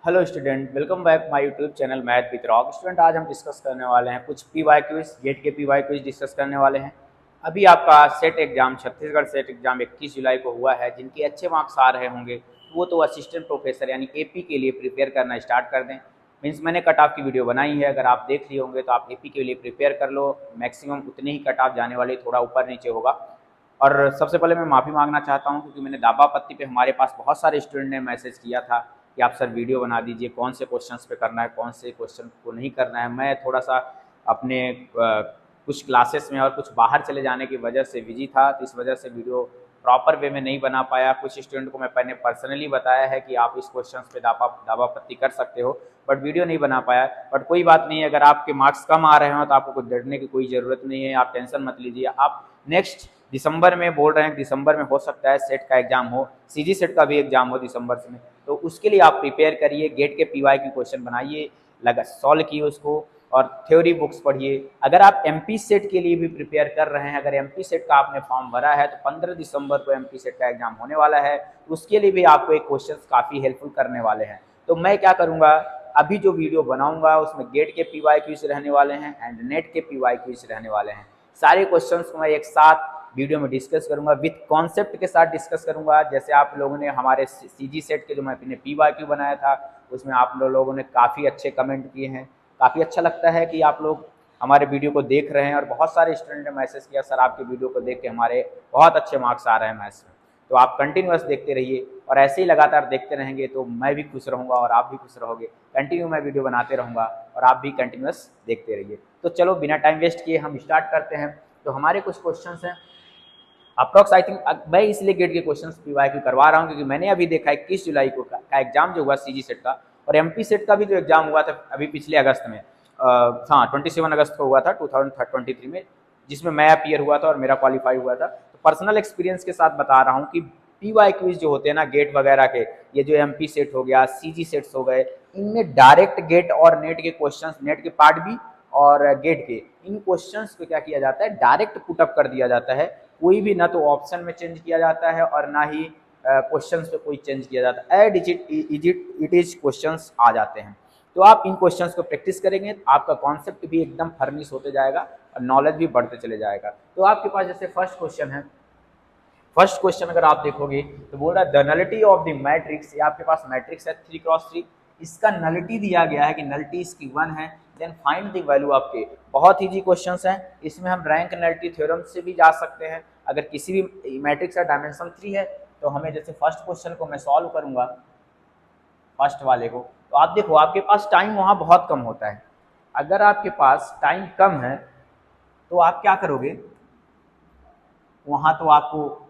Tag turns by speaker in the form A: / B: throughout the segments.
A: Hello student, welcome back my YouTube channel math with rock. Student, आज हम discuss करने वाले हैं कुछ पीवाई क्विज, गेट के पीवाई क्विज डिस्कस करने वाले हैं। अभी आपका set exam, Chhattisgarh set exam 21 जुलाई को हुआ है। जिनके अच्छे मार्क्स आ रहे होंगे वो तो असिस्टेंट प्रोफेसर यानी एपी के लिए प्रिपेयर करना स्टार्ट कर दें। मीन्स मैंने कट ऑफ की वीडियो बनाई है, अगर आप देख लिए होंगे तो आप एपी के लिए प्रिपेयर कर लो। मैक्सिमम उतने ही कट ऑफ जाने वाले, थोड़ा ऊपर नीचे होगा। और सबसे पहले मैं माफ़ी मांगना चाहता हूं क्योंकि मैंने दावा पत्ती पे हमारे पास बहुत सारे स्टूडेंट ने मैसेज किया था कि आप सर वीडियो बना दीजिए, कौन से क्वेश्चंस पे करना है, कौन से क्वेश्चन को नहीं करना है। मैं थोड़ा सा अपने कुछ क्लासेस में और कुछ बाहर चले जाने की वजह से बिजी था, तो इस वजह से वीडियो प्रॉपर वे में नहीं बना पाया। कुछ स्टूडेंट को मैं पहले पर्सनली बताया है कि आप इस क्वेश्चन पे दावा पत्ती कर सकते हो, बट वीडियो नहीं बना पाया। बट कोई बात नहीं है, अगर आपके मार्क्स कम आ रहे हो तो आपको कुछ डरने की कोई ज़रूरत नहीं है, आप टेंशन मत लीजिए। आप नेक्स्ट दिसंबर में बोल रहे हैं, दिसंबर में हो सकता है सेट का एग्जाम हो, सीजी सेट का भी एग्जाम हो दिसंबर में, तो उसके लिए आप प्रिपेयर करिए। गेट के पीवाई की क्वेश्चन बनाइए, लगा सॉल्व किए उसको, और थ्योरी बुक्स पढ़िए। अगर आप एमपी सेट के लिए भी प्रिपेयर कर रहे हैं, अगर एमपी सेट का आपने फॉर्म भरा है तो 15 दिसंबर को एमपी सेट का एग्जाम होने वाला है, उसके लिए भी आपको एक क्वेश्चन काफ़ी हेल्पफुल करने वाले हैं। तो मैं क्या करूँगा, अभी जो वीडियो बनाऊंगा उसमें गेट के पीवाई क्विज रहने वाले हैं एंड नेट के पीवाई क्विज रहने वाले हैं। सारे क्वेश्चंस को मैं एक साथ वीडियो में डिस्कस करूंगा, विथ कॉन्सेप्ट के साथ डिस्कस करूंगा। जैसे आप लोगों ने हमारे सीजी सेट के जो मैं अपने पीवाई बनाया था उसमें आप लोगों ने काफ़ी अच्छे कमेंट किए हैं। काफ़ी अच्छा लगता है कि आप लोग हमारे वीडियो को देख रहे हैं, और बहुत सारे स्टूडेंट ने मैसेज किया सर आपके वीडियो को देख के हमारे बहुत अच्छे मार्क्स आ रहे हैं मैथ्स में। तो आप कंटिन्यूअस देखते रहिए, और ऐसे ही लगातार देखते रहेंगे तो मैं भी खुश रहूँगा और आप भी खुश रहोगे। कंटिन्यू मैं वीडियो बनाते रहूँगा और आप भी कंटिन्यूअस देखते रहिए। तो चलो बिना टाइम वेस्ट किए हम स्टार्ट करते हैं। तो हमारे कुछ क्वेश्चंस हैं अप्रॉक्स, आई थिंक मैं इसलिए गेट के क्वेश्चंस पीवाई क्यू करवा रहा हूँ क्योंकि मैंने अभी देखा 21 जुलाई को का एग्जाम जो हुआ सीजी सेट का, और एमपी सेट का भी जो एग्जाम हुआ था अभी पिछले अगस्त में, हाँ 27 अगस्त को हुआ था 2023 में, जिसमें मैं अपीयर हुआ था और मेरा क्वालिफाई हुआ था। तो पर्सनल एक्सपीरियंस के साथ बता रहा हूँ कि पीवाई क्यूज जो होते हैं ना गेट वगैरह के, ये जो एमपी सेट हो गया, सीजी सेट्स हो गए, इनमें डायरेक्ट गेट और नेट के क्वेश्चंस, नेट के पार्ट भी और गेट के, इन क्वेश्चंस को क्या किया जाता है, डायरेक्ट पुटअप कर दिया जाता है। कोई भी ना तो ऑप्शन में चेंज किया जाता है और ना ही क्वेश्चंस पे कोई चेंज किया जाता है। एज इट इज क्वेश्चंस आ जाते हैं। तो आप इन क्वेश्चंस को प्रैक्टिस करेंगे तो आपका कॉन्सेप्ट भी एकदम फर्निश होते जाएगा और नॉलेज भी बढ़ते चले जाएगा। तो आपके पास जैसे फर्स्ट क्वेश्चन है, फर्स्ट क्वेश्चन अगर आप देखोगे तो बोल रहा है the nullity of the matrix. ये आपके पास मैट्रिक्स है 3x3, इसका नलिटी दिया गया है कि नलिटी इसकी 1 है, then find the value of K. बहुत ईजी क्वेश्चंस हैं, इसमें हम रैंक नलिटी थ्योरम से भी जा सकते हैं। अगर किसी भी मैट्रिक्स का डायमेंशन 3 है तो हमें, जैसे फर्स्ट क्वेश्चन को मैं सॉल्व करूंगा, फर्स्ट वाले को, तो आप देखो आपके पास टाइम वहाँ बहुत कम होता है। अगर आपके पास टाइम कम है तो आप क्या करोगे, वहाँ तो आपको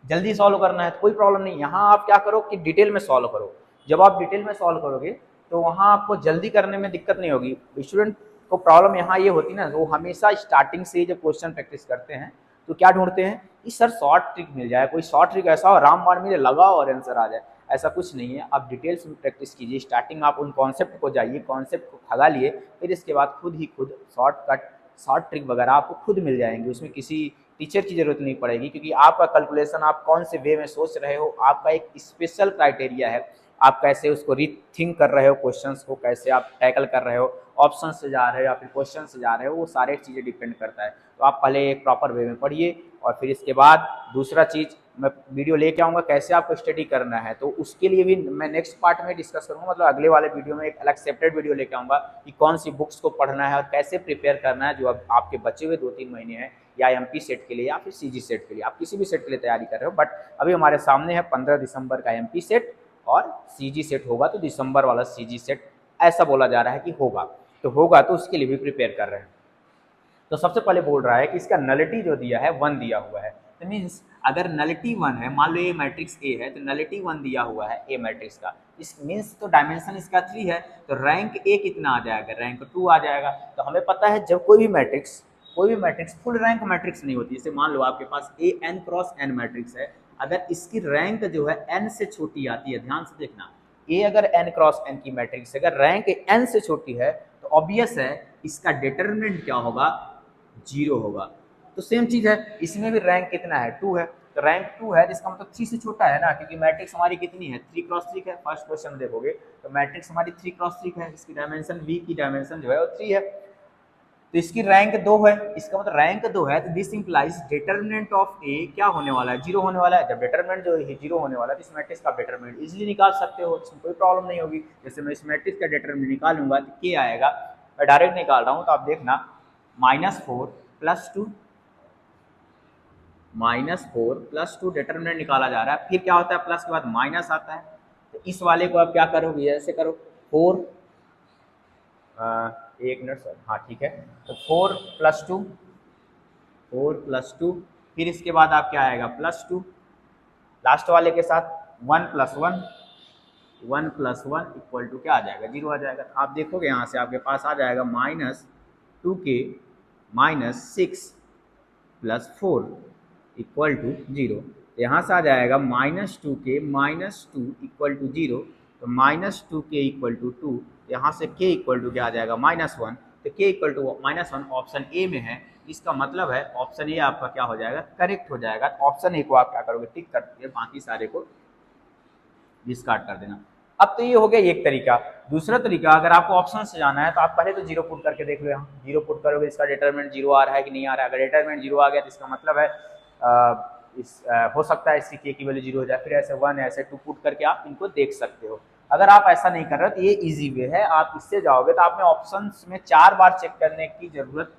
A: जल्दी सॉल्व करना है तो कोई प्रॉब्लम नहीं। यहाँ आप क्या करो कि डिटेल में सॉल्व करो। जब आप डिटेल में सॉल्व करोगे तो वहाँ आपको जल्दी करने में दिक्कत नहीं होगी। स्टूडेंट को प्रॉब्लम यहाँ ये होती ना, वो हमेशा स्टार्टिंग से ही जब क्वेश्चन प्रैक्टिस करते हैं तो क्या ढूंढते हैं कि सर शॉर्ट ट्रिक मिल जाए, कोई शॉर्ट ट्रिक ऐसा हो रामबाण मेरे लगाओ और आंसर आ जाए। ऐसा कुछ नहीं है, आप डिटेल्स में प्रैक्टिस कीजिए। स्टार्टिंग आप उन कॉन्सेप्ट को जाइए, कॉन्सेप्ट को खगा लिए, फिर इसके बाद खुद ही खुद शॉर्टकट, शॉर्ट ट्रिक वगैरह आपको खुद मिल जाएंगे। उसमें किसी टीचर की जरूरत नहीं पड़ेगी, क्योंकि आपका कैलकुलेशन आप कौन से वे में सोच रहे हो, आपका एक स्पेशल क्राइटेरिया है। आप कैसे उसको रीथिंक कर रहे हो, क्वेश्चंस को कैसे आप टैकल कर रहे हो, ऑप्शन से जा रहे हो या फिर क्वेश्चन से जा रहे हो, वो सारे चीज़ें डिपेंड करता है। तो आप पहले एक प्रॉपर वे में पढ़िए, और फिर इसके बाद दूसरा चीज़ मैं वीडियो लेके आऊँगा कैसे आपको स्टडी करना है, तो उसके लिए भी मैं नेक्स्ट पार्ट में डिस्कस करूँगा। मतलब अगले वाले वीडियो में एक अलग सेपरेट वीडियो लेके आऊँगा कि कौन सी बुक्स को पढ़ना है और कैसे प्रिपेयर करना है, जो अब आपके बचे हुए 2-3 महीने हैं, या एमपी सेट के लिए या फिर सीजी सेट के लिए, आप किसी भी सेट के लिए तैयारी कर रहे हो। बट अभी हमारे सामने है 15 दिसंबर का एमपी सेट, और सीजी सेट होगा तो दिसंबर वाला सीजी सेट ऐसा बोला जा रहा है कि होगा, तो होगा तो उसके लिए भी प्रिपेयर कर रहे हैं। तो सबसे पहले बोल रहा है कि इसका नलिटी जो दिया है 1 दिया हुआ है, तो मीन्स अगर नलिटी 1 है, मान लो ये मैट्रिक्स ए है तो नलिटी 1 दिया हुआ है ए मैट्रिक्स का, इस मीन्स तो डायमेंशन इसका 3 है, तो रैंक ए कितना आ जाएगा, रैंक 2 आ जाएगा। तो हमें पता है जब कोई भी मैट्रिक्स फुल रैंक मैट्रिक्स नहीं होती। जैसे मान लो आपके पास A N cross N matrix है, अगर इसकी रैंक जो है एन से छोटी आती है, ध्यान से देखना, ए अगर एन क्रॉस एन की मैट्रिक्स अगर रैंक एन से छोटी है तो ऑब्वियस है इसका डिटर्मिनेंट क्या होगा, 0 होगा। तो सेम चीज है, इसमें भी रैंक कितना है, 2 है। तो रैंक 2 है, जिसका मतलब 3 से छोटा है ना, क्योंकि मैट्रिक्स हमारी कितनी है, 3x3 है। फर्स्ट क्वेश्चन देखोगे तो मैट्रिक्स हमारी 3x3 है, इसकी डायमेंशन V की डायमेंशन जो है वो 3 है, तो इसकी रैंक 2 है। इसका मतलब रैंक 2 है, तो दिस इंप्लाइज डिटर्मिनेंट ऑफ ए क्या होने वाला है, 0 होने वाला है। जब डिटर्मिनेंट जो है 0 होने वाला है तो इस मैट्रिक्स का डिटर्मिनेंट इजीली निकाल सकते हो, इसमें कोई प्रॉब्लम नहीं होगी। जैसे मैं इस मैट्रिक्स का डिटर्मिनेंट निकालूंगा तो के आएगा, मैं डायरेक्ट निकाल रहा हूँ, तो आप देखना -4 + 2 -4 + 2 डिटर्मिनेंट निकाला जा रहा है। फिर क्या होता है, प्लस के बाद माइनस आता है, तो इस वाले को आप क्या करोगे, ऐसे करो 4 एक मिनट सर, हाँ ठीक है, तो 4 + 2 फिर इसके बाद आप क्या आएगा +2, लास्ट वाले के साथ 1 + 1 इक्वल टू क्या आ जाएगा, 0 आ जाएगा। आप देखोगे यहाँ से आपके पास आ जाएगा -2k -6 + 4 इक्वल टू 0। यहाँ से आ जाएगा -2k -2 इक्वल टू 0, तो -2k इक्वल टू 2, यहाँ से k इक्वल टू क्या आ जाएगा -1, तो k equal to -1 option A में है। इसका मतलब है ऑप्शन ए आपका क्या हो जाएगा, करेक्ट हो जाएगा। तो ऑप्शन ए को आप क्या करोगे, टिक करके बाकी सारे को डिस्कार्ड कर देना। अब तो ये हो गया एक तरीका। दूसरा तरीका, अगर आपको ऑप्शन से जाना है तो आप पहले तो 0 पुट करके देख लो, यहाँ 0 पुट करोगे, इसका डिटरमिनेंट 0 आ रहा है कि नहीं आ रहा है। अगर डिटरमिनेंट 0 आ गया तो इसका मतलब है हो सकता है इसकी k की वैल्यू 0 हो जाए। फिर ऐसे 1 ऐसे 2 पुट करके आप इनको देख सकते हो। अगर आप ऐसा नहीं कर रहे तो ये इजी वे है, आप इससे जाओगे तो आपने ऑप्शंस में 4 बार चेक करने की जरूरत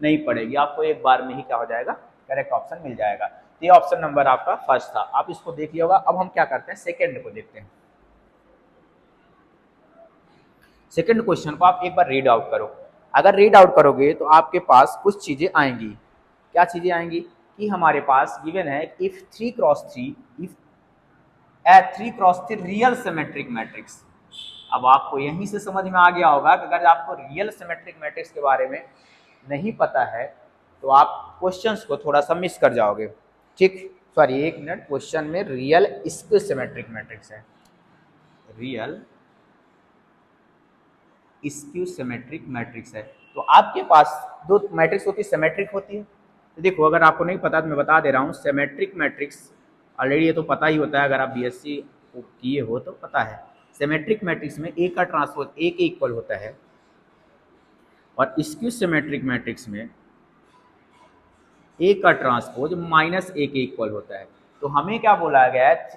A: नहीं पड़ेगी, आपको एक बार में ही क्या हो जाएगा, करेक्ट ऑप्शन मिल जाएगा। तो ये ऑप्शन नंबर आपका फर्स्ट था, आप इसको देख लिया होगा। अब हम क्या करते हैं, सेकेंड को देखते हैं। सेकेंड क्वेश्चन को आप एक बार रीड आउट करो। अगर रीड आउट करोगे तो आपके पास कुछ चीजें आएंगी। क्या चीजें आएंगी, कि हमारे पास गिवन है if 3x3 if A 3x3 real symmetric matrix. अब आपको यहीं से समझ में आ गया होगा कि अगर आपको रियल सिमेट्रिक मैट्रिक्स के बारे में नहीं पता है तो आप क्वेश्चंस को थोड़ा सा मिस कर जाओगे। ठीक, सॉरी एक मिनट, क्वेश्चन में रियल स्क्यू सिमेट्रिक मैट्रिक्स है, रियल स्क्यू सिमेट्रिक मैट्रिक्स है। तो आपके पास दो मैट्रिक्स होती है, सिमेट्रिक होती है। तो देखो, अगर आपको नहीं पता तो मैं बता दे रहा हूँ, सिमेट्रिक मैट्रिक्स ऑलरेडी ये तो पता ही होता है, अगर आप बीएससी किए हो तो पता है। सिमेट्रिक मैट्रिक्स में ए का ट्रांसपोज ए के इक्वल होता है, और स्क्यू सिमेट्रिक मैट्रिक्स में ए का ट्रांसपोज -a के इक्वल होता है। तो हमें क्या बोला गया है,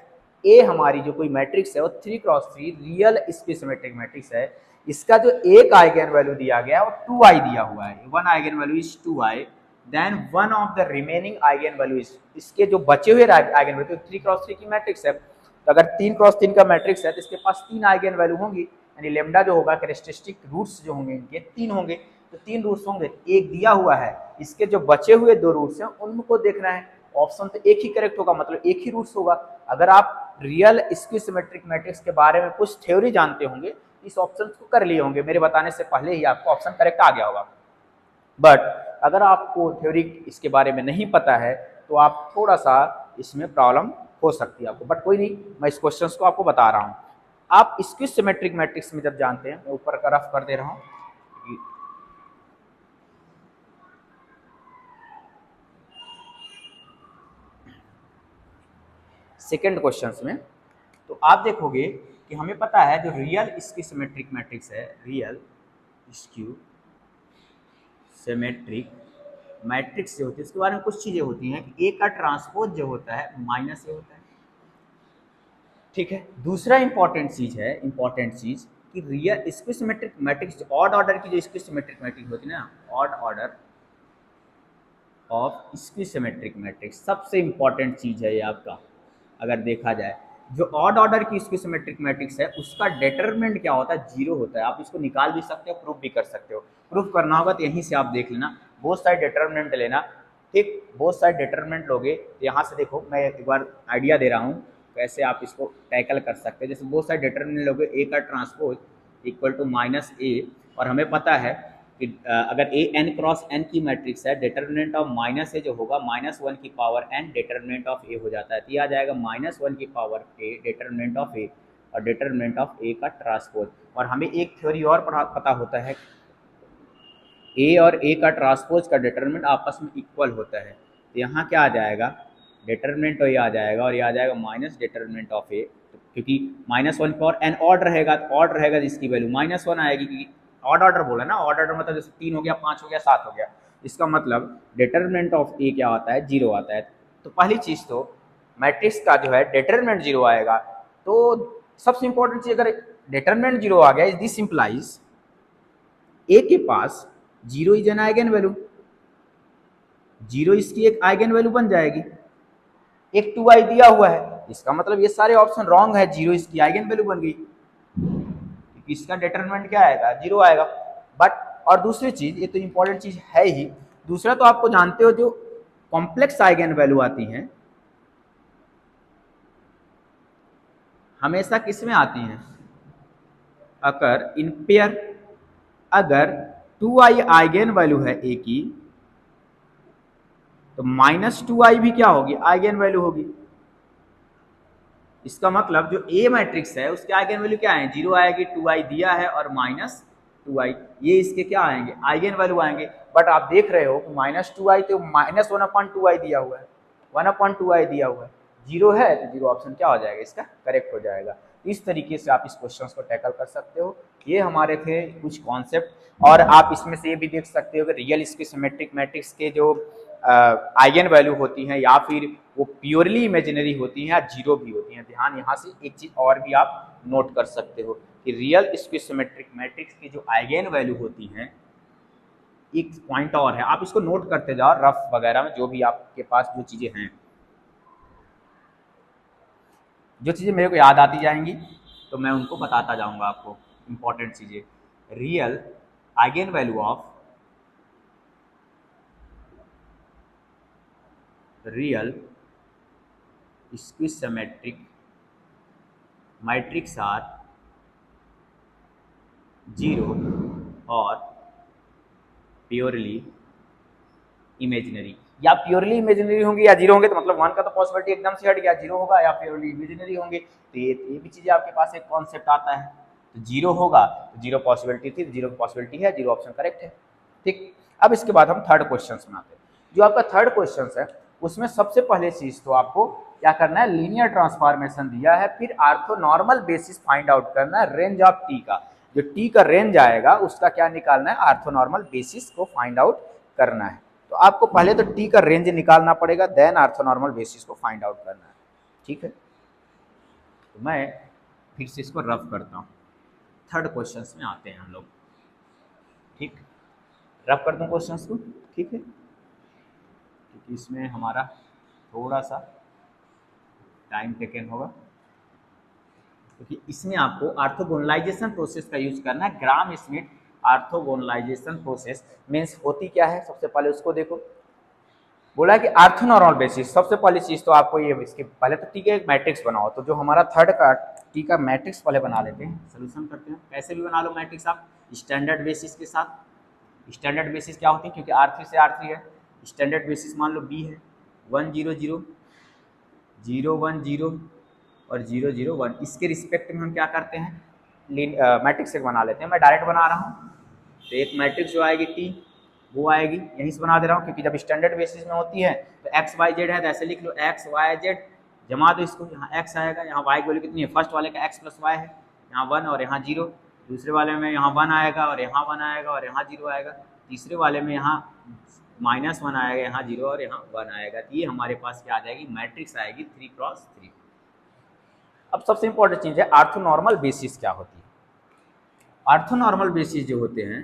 A: ए हमारी जो कोई मैट्रिक्स है वो 3x3 real skew symmetric matrix है। इसका जो एक आइगन वैल्यू दिया गया है वो 2i दिया हुआ है, one eigen value is 2i, then one of the remaining eigen value is, इसके जो बचे हुए आइगन वैल्यू, 3x3 की मैट्रिक्स है, तो अगर 3x3 का मैट्रिक्स है तो इसके पास 3 आइगन वैल्यू होंगी, यानी लेमडा जो होगा, कैरेक्टरिस्टिक रूट्स जो होंगे इनके 3 होंगे, तो 3 रूट्स होंगे, एक दिया हुआ है, इसके जो बचे हुए 2 रूट्स हैं उनको देखना है। ऑप्शन तो एक ही करेक्ट होगा, मतलब एक ही रूट्स होगा। अगर आप रियल स्क्यू सिमेट्रिक मैट्रिक्स के बारे में कुछ थ्योरी जानते होंगे, इस ऑप्शन को कर लिए होंगे, मेरे बताने से पहले ही आपको ऑप्शन करेक्ट आ गया होगा। बट अगर आपको थ्योरी इसके बारे में नहीं पता है तो आप थोड़ा सा इसमें प्रॉब्लम हो सकती है आपको, बट कोई नहीं, मैं इस क्वेश्चन को आपको बता रहा हूँ। आप स्क्यू सिमेट्रिक मैट्रिक्स में जब जानते हैं, मैं ऊपर का रफ कर दे रहा हूँ, सेकेंड क्वेश्चन में, तो आप देखोगे कि हमें पता है जो रियल स्क्यू सिमेट्रिक मैट्रिक्स है, रियल स्क्यू सिमेट्रिक मैट्रिक्स जो होती है उसके बारे में कुछ चीजें होती हैं कि ए का ट्रांसपोज जो होता है -a होता है। ठीक है, दूसरा इंपॉर्टेंट चीज है, इंपॉर्टेंट चीज कि real skew symmetric matrix, odd order की जो स्क्यू सिमेट्रिक मैट्रिक्स होती है ना, odd order of skew symmetric matrix, सबसे इंपॉर्टेंट चीज है ये आपका। अगर देखा जाए, जो ऑड ऑर्डर की स्क्यू सिमेट्रिक मैट्रिक्स है उसका डिटरमिनेंट क्या होता है, 0 होता है। आप इसको निकाल भी सकते हो, प्रूफ भी कर सकते हो। प्रूफ करना होगा तो यहीं से आप देख लेना, बोथ साइड डिटरमिनेंट लेना। ठीक, बोथ साइड डिटरमिनेंट लोगे तो यहाँ से देखो, मैं एक बार आइडिया दे रहा हूँ कैसे आप इसको टैकल कर सकते हैं। जैसे बोथ साइड डिटरमिनेंट लोगे, ए का ट्रांसपोज इक्वल टू -a, और हमें पता है कि अगर ए n क्रॉस n की मैट्रिक्स है, डिटरमिनेंट ऑफ -a जो होगा -1 की power n determinant of a हो जाता है, तो ये आ जाएगा -1 की power a determinant of a, और डिटरमिनेंट ऑफ a का ट्रांसपोज। और हमें एक थ्योरी और पता होता है, a और a का ट्रांसपोज का डिटरमिनेंट आपस में इक्वल होता है, तो यहाँ क्या आ जाएगा, डिटर्मिनेंट ये आ जाएगा और ये आ जाएगा माइनस डिटर्मिनेंट ऑफ ए, क्योंकि -1 पर एन ऑड रहेगा, तो ऑड रहेगा जिसकी वैल्यू -1 आएगी, क्योंकि ऑड ऑर्डर बोला ना, ऑड ऑर्डर मतलब जैसे 3 हो गया, 5 हो गया, 7 हो गया, इसका मतलब डिटर्मिनेंट ऑफ ए क्या आता है, 0 आता है। तो पहली चीज़ तो मैट्रिक्स का जो है डिटर्मिनेंट 0 आएगा। तो सबसे इंपॉर्टेंट चीज़, अगर डिटर्मिनेंट 0 आ गया, दिस इंप्लाइज ए के पास 0 इज एन आइगन वैल्यू, 0 इसकी एक आइगन वैल्यू बन जाएगी। एक 2i दिया हुआ है, इसका मतलब ये सारे ऑप्शन रॉन्ग है, 0 इसकी आइगन वैल्यू बन गई, इसका डिटरमिनेंट क्या आएगा, 0 आएगा। बट और दूसरी चीज, ये तो इंपॉर्टेंट चीज है ही, दूसरा तो आपको जानते हो जो कॉम्प्लेक्स आइगन वैल्यू आती हैं हमेशा किस में आती हैं, अगर इन पेयर, अगर 2i आइगन वैल्यू है ए की, तो -2i भी क्या होगी, आइगन वैल्यू होगी। इसका मतलब जो ए मैट्रिक्स है उसके आइगन वैल्यू क्या है, 0 आएगी, 2i दिया है और -2i, ये इसके क्या आएंगे, आइगन वैल्यू आएंगे। बट आप देख रहे हो कि -2i तो -1/2i दिया हुआ है, 1/2i दिया हुआ है, 0 है तो 0 ऑप्शन क्या हो जाएगा, इसका करेक्ट हो जाएगा। इस तरीके से आप इस क्वेश्चन को टैकल कर सकते हो। ये हमारे थे कुछ कॉन्सेप्ट, और आप इसमें से ये भी देख सकते हो कि रियल इसके सिमेट्रिक मैट्रिक्स के जो आइगन वैल्यू होती हैं या फिर वो प्योरली इमेजिनरी होती हैं या जीरो भी होती हैं। ध्यान यहाँ से एक चीज़ और भी आप नोट कर सकते हो कि रियल स्क्विज सिमेट्रिक मैट्रिक्स की जो आइगन वैल्यू होती हैं, एक पॉइंट और है, आप इसको नोट करते जाओ रफ वगैरह में, जो भी आपके पास जो चीज़ें हैं, जो चीज़ें मेरे को याद आती जाएंगी तो मैं उनको बताता जाऊंगा आपको। इंपॉर्टेंट चीज़ें, real eigen value of real skew symmetric matrix are 0 और प्योरली इमेजिनरी, या प्योरली इमेजिनरी होंगे या 0 होंगे, तो मतलब 1 का तो पॉसिबिलिटी एकदम से हट गया, 0 होगा, या प्योरली इमेजिनरी होंगे, तो ये भी चीज़ें आपके पास एक कॉन्सेप्ट आता है। तो 0 होगा तो 0 पॉसिबिलिटी थी, 0 पॉसिबिलिटी है, 0 ऑप्शन करेक्ट है। ठीक, अब इसके बाद हम थर्ड क्वेश्चन में आते हैं। जो आपका थर्ड क्वेश्चन है उसमें सबसे पहले चीज़ तो आपको क्या करना है, लीनियर ट्रांसफॉर्मेशन दिया है, फिर आर्थोनॉर्मल बेसिस फाइंड आउट करना है, रेंज ऑफ टी का, जो टी का रेंज आएगा उसका क्या निकालना है, आर्थोनॉर्मल बेसिस को फाइंड आउट करना है। तो आपको पहले तो टी का रेंज निकालना पड़ेगा, देन आर्थोनॉर्मल बेसिस को फाइंड आउट करना है। ठीक है, तो मैं फिर से इसको रफ करता हूँ, थर्ड क्वेश्चन में आते हैं हम लोग। ठीक, रफ कर दूँ क्वेश्चन को, ठीक है, क्योंकि इसमें हमारा थोड़ा सा टाइम टेकन होगा, क्योंकि इसमें आपको आर्थोगोनलाइजेशन प्रोसेस का यूज करना है। ग्राम स्मिथ आर्थोगोनलाइजेशन प्रोसेस मीन्स होती क्या है, सबसे पहले उसको देखो। बोला कि आर्थोनॉर्मल बेसिस, सबसे पहली चीज तो आपको ये, इसके पहले तो टी का एक मैट्रिक्स बनाओ। तो जो हमारा थर्ड का टी का मैट्रिक्स पहले बना लेते हैं, सोल्यूशन करते हैं। कैसे भी बना लो मैट्रिक्स आप, स्टैंडर्ड बेसिस के साथ। स्टैंडर्ड बेसिस क्या होती है, क्योंकि R3 से R3 है, स्टैंडर्ड बेसिस मान लो B है, 1 0 0 0 1 0 और 0 0 1, इसके रिस्पेक्ट में हम क्या करते हैं, मैट्रिक्स एक बना लेते हैं। मैं डायरेक्ट बना रहा हूँ, तो एक मैट्रिक्स जो आएगी टी वो आएगी, यहीं से बना दे रहा हूँ, क्योंकि जब स्टैंडर्ड बेसिस में होती है तो एक्स वाई जेड है, तो ऐसे लिख लो एक्स वाई जेड, जमा दो इसको, यहाँ एक्स आएगा, यहाँ वाई की वैल्यू कितनी है, फर्स्ट वाले का एक्स प्लस वाई है, यहाँ 1 और यहाँ 0, दूसरे वाले में यहाँ 1 आएगा और यहाँ 1 आएगा और यहाँ 0 आएगा, तीसरे वाले में यहाँ -1 आएगा, यहाँ 0 और यहाँ 1 आएगा। तो ये हमारे पास क्या आ जाएगी, मैट्रिक्स आएगी 3 क्रॉस 3। अब सबसे इंपॉर्टेंट चीज़ है आर्थोनॉर्मल बेसिस क्या होती है। आर्थोनॉर्मल बेसिस जो होते हैं,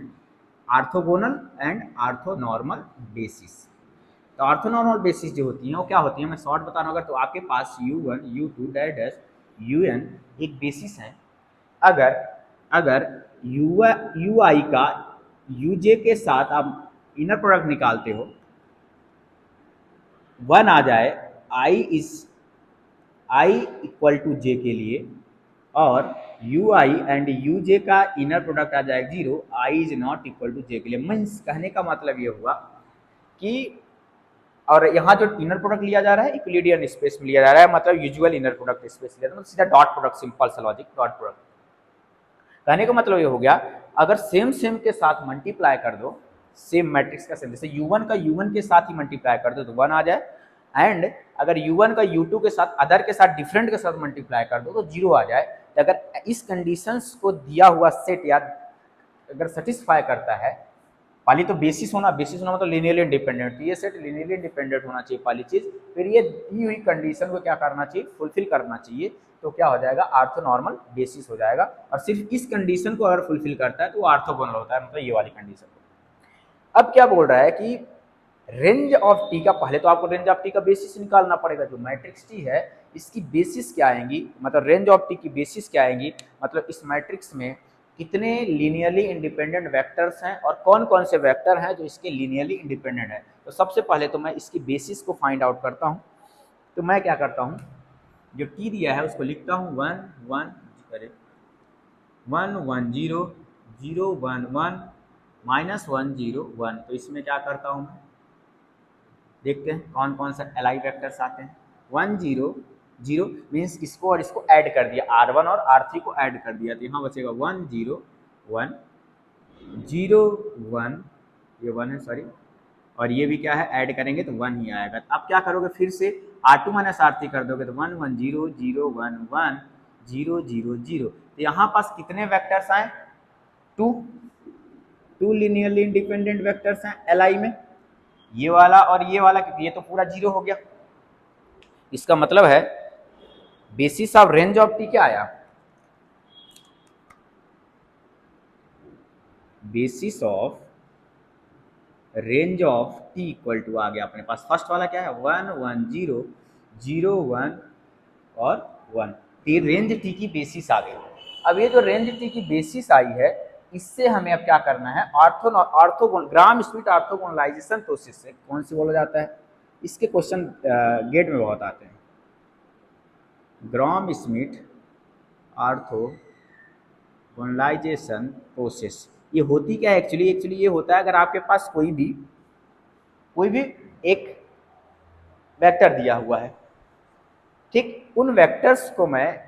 A: आर्थोगोनल एंड आर्थोनॉर्मल बेसिस। तो आर्थोनॉर्मल बेसिस जो होती हैं वो क्या होती है, मैं शॉर्ट बता रहा हूँ। अगर तो आपके पास U1 U2 डैश UN एक बेसिस है, अगर UI का UJ के साथ आप इनर प्रोडक्ट निकालते हो, 1 आ जाए, I इक्वल टू J के लिए, और UI एंड UJ का इनर प्रोडक्ट आ जाएगा 0, I is not equal to J के लिए। मीन्स कहने का मतलब ये हुआ कि, और यहाँ जो इनर प्रोडक्ट लिया जा रहा है यूक्लिडियन स्पेस में लिया जा रहा है, मतलब यूजुअल इनर प्रोडक्ट स्पेस लिया जा रहा है, मतलब सीधा डॉट प्रोडक्ट, सिंपल सा लॉजिक, डॉट प्रोडक्ट। कहने का मतलब ये हो गया, अगर सेम के साथ मल्टीप्लाई कर दो, सेम मैट्रिक्स का सेम, जैसे U1 का U1 के साथ ही मल्टीप्लाई कर दो तो 1 आ जाए, एंड अगर u1 का u2 के साथ अदर के साथ डिफरेंट के साथ मल्टीप्लाई कर दो तो 0 आ जाए। तो अगर इस कंडीशंस को दिया हुआ सेट या अगर सेटिस्फाई करता है, पहली तो बेसिस होना मतलब लीनियरली इंडिपेंडेंट, तो ये सेट लीनियरली इंडिपेंडेंट होना चाहिए पहली चीज। फिर ये दी हुई कंडीशन को क्या करना चाहिए, फुलफिल करना चाहिए, तो क्या हो जाएगा, आर्थोनॉर्मल बेसिस हो जाएगा। और सिर्फ इस कंडीशन को अगर फुलफिल करता है तो वो आर्थोगोनल होता है, मतलब ये वाली कंडीशन। अब क्या बोल रहा है कि रेंज ऑफ टी का, पहले तो आपको रेंज ऑफ टी का बेसिस निकालना पड़ेगा। जो मैट्रिक्स टी है इसकी बेसिस क्या आएंगी, मतलब रेंज ऑफ टी की बेसिस क्या आएंगी, मतलब इस मैट्रिक्स में कितने लीनियरली इंडिपेंडेंट वेक्टर्स हैं और कौन कौन से वेक्टर हैं जो इसके लीनियरली इंडिपेंडेंट है। तो सबसे पहले तो मैं इसकी बेसिस को फाइंड आउट करता हूँ। तो मैं क्या करता हूँ, जो टी दिया है उसको लिखता हूँ 1 1 1 0 0 1 1 -1 0 1। तो इसमें क्या करता हूँ मैं, देखते हैं कौन कौन सा एलाई वेक्टर्स आते हैं। 1 0 0 मीन्स इसको और इसको ऐड कर दिया, R1 और R3 को ऐड कर दिया, तो यहाँ बचेगा 1 0 1 0 1, ये 1 है सॉरी, और ये भी क्या है, ऐड करेंगे तो 1 ही आएगा। अब क्या करोगे, फिर से R2 - R3 कर दोगे तो 1 1 0 0 1 1 0 0 0। तो यहाँ पास कितने वेक्टर्स आए, 2 लीनियरली इंडिपेंडेंट वेक्टर्स हैं एलआई में, ये वाला और ये वाला, क्योंकि ये तो पूरा 0 हो गया। इसका मतलब है basis of range of T क्या आया, basis of range of T equal to आ गया अपने पास, फर्स्ट वाला क्या है 1 1 0 0 1 और 1, ये रेंज टी की बेसिस आ गई। अब ये जो रेंज टी की बेसिस आई है, इससे हमें अब क्या करना है, ऑर्थोगोन ग्राम स्मिथ ऑर्थोगोनलाइजेशन प्रोसेस से, कौन सी बोला जाता है, इसके क्वेश्चन गेट में बहुत आते हैं। ग्राम स्मिथ ऑर्थोगोनलाइजेशन प्रोसेस, ये होती क्या है एक्चुअली ये होता है, अगर आपके पास कोई भी एक वेक्टर दिया हुआ है, ठीक, उन वेक्टर्स को मैं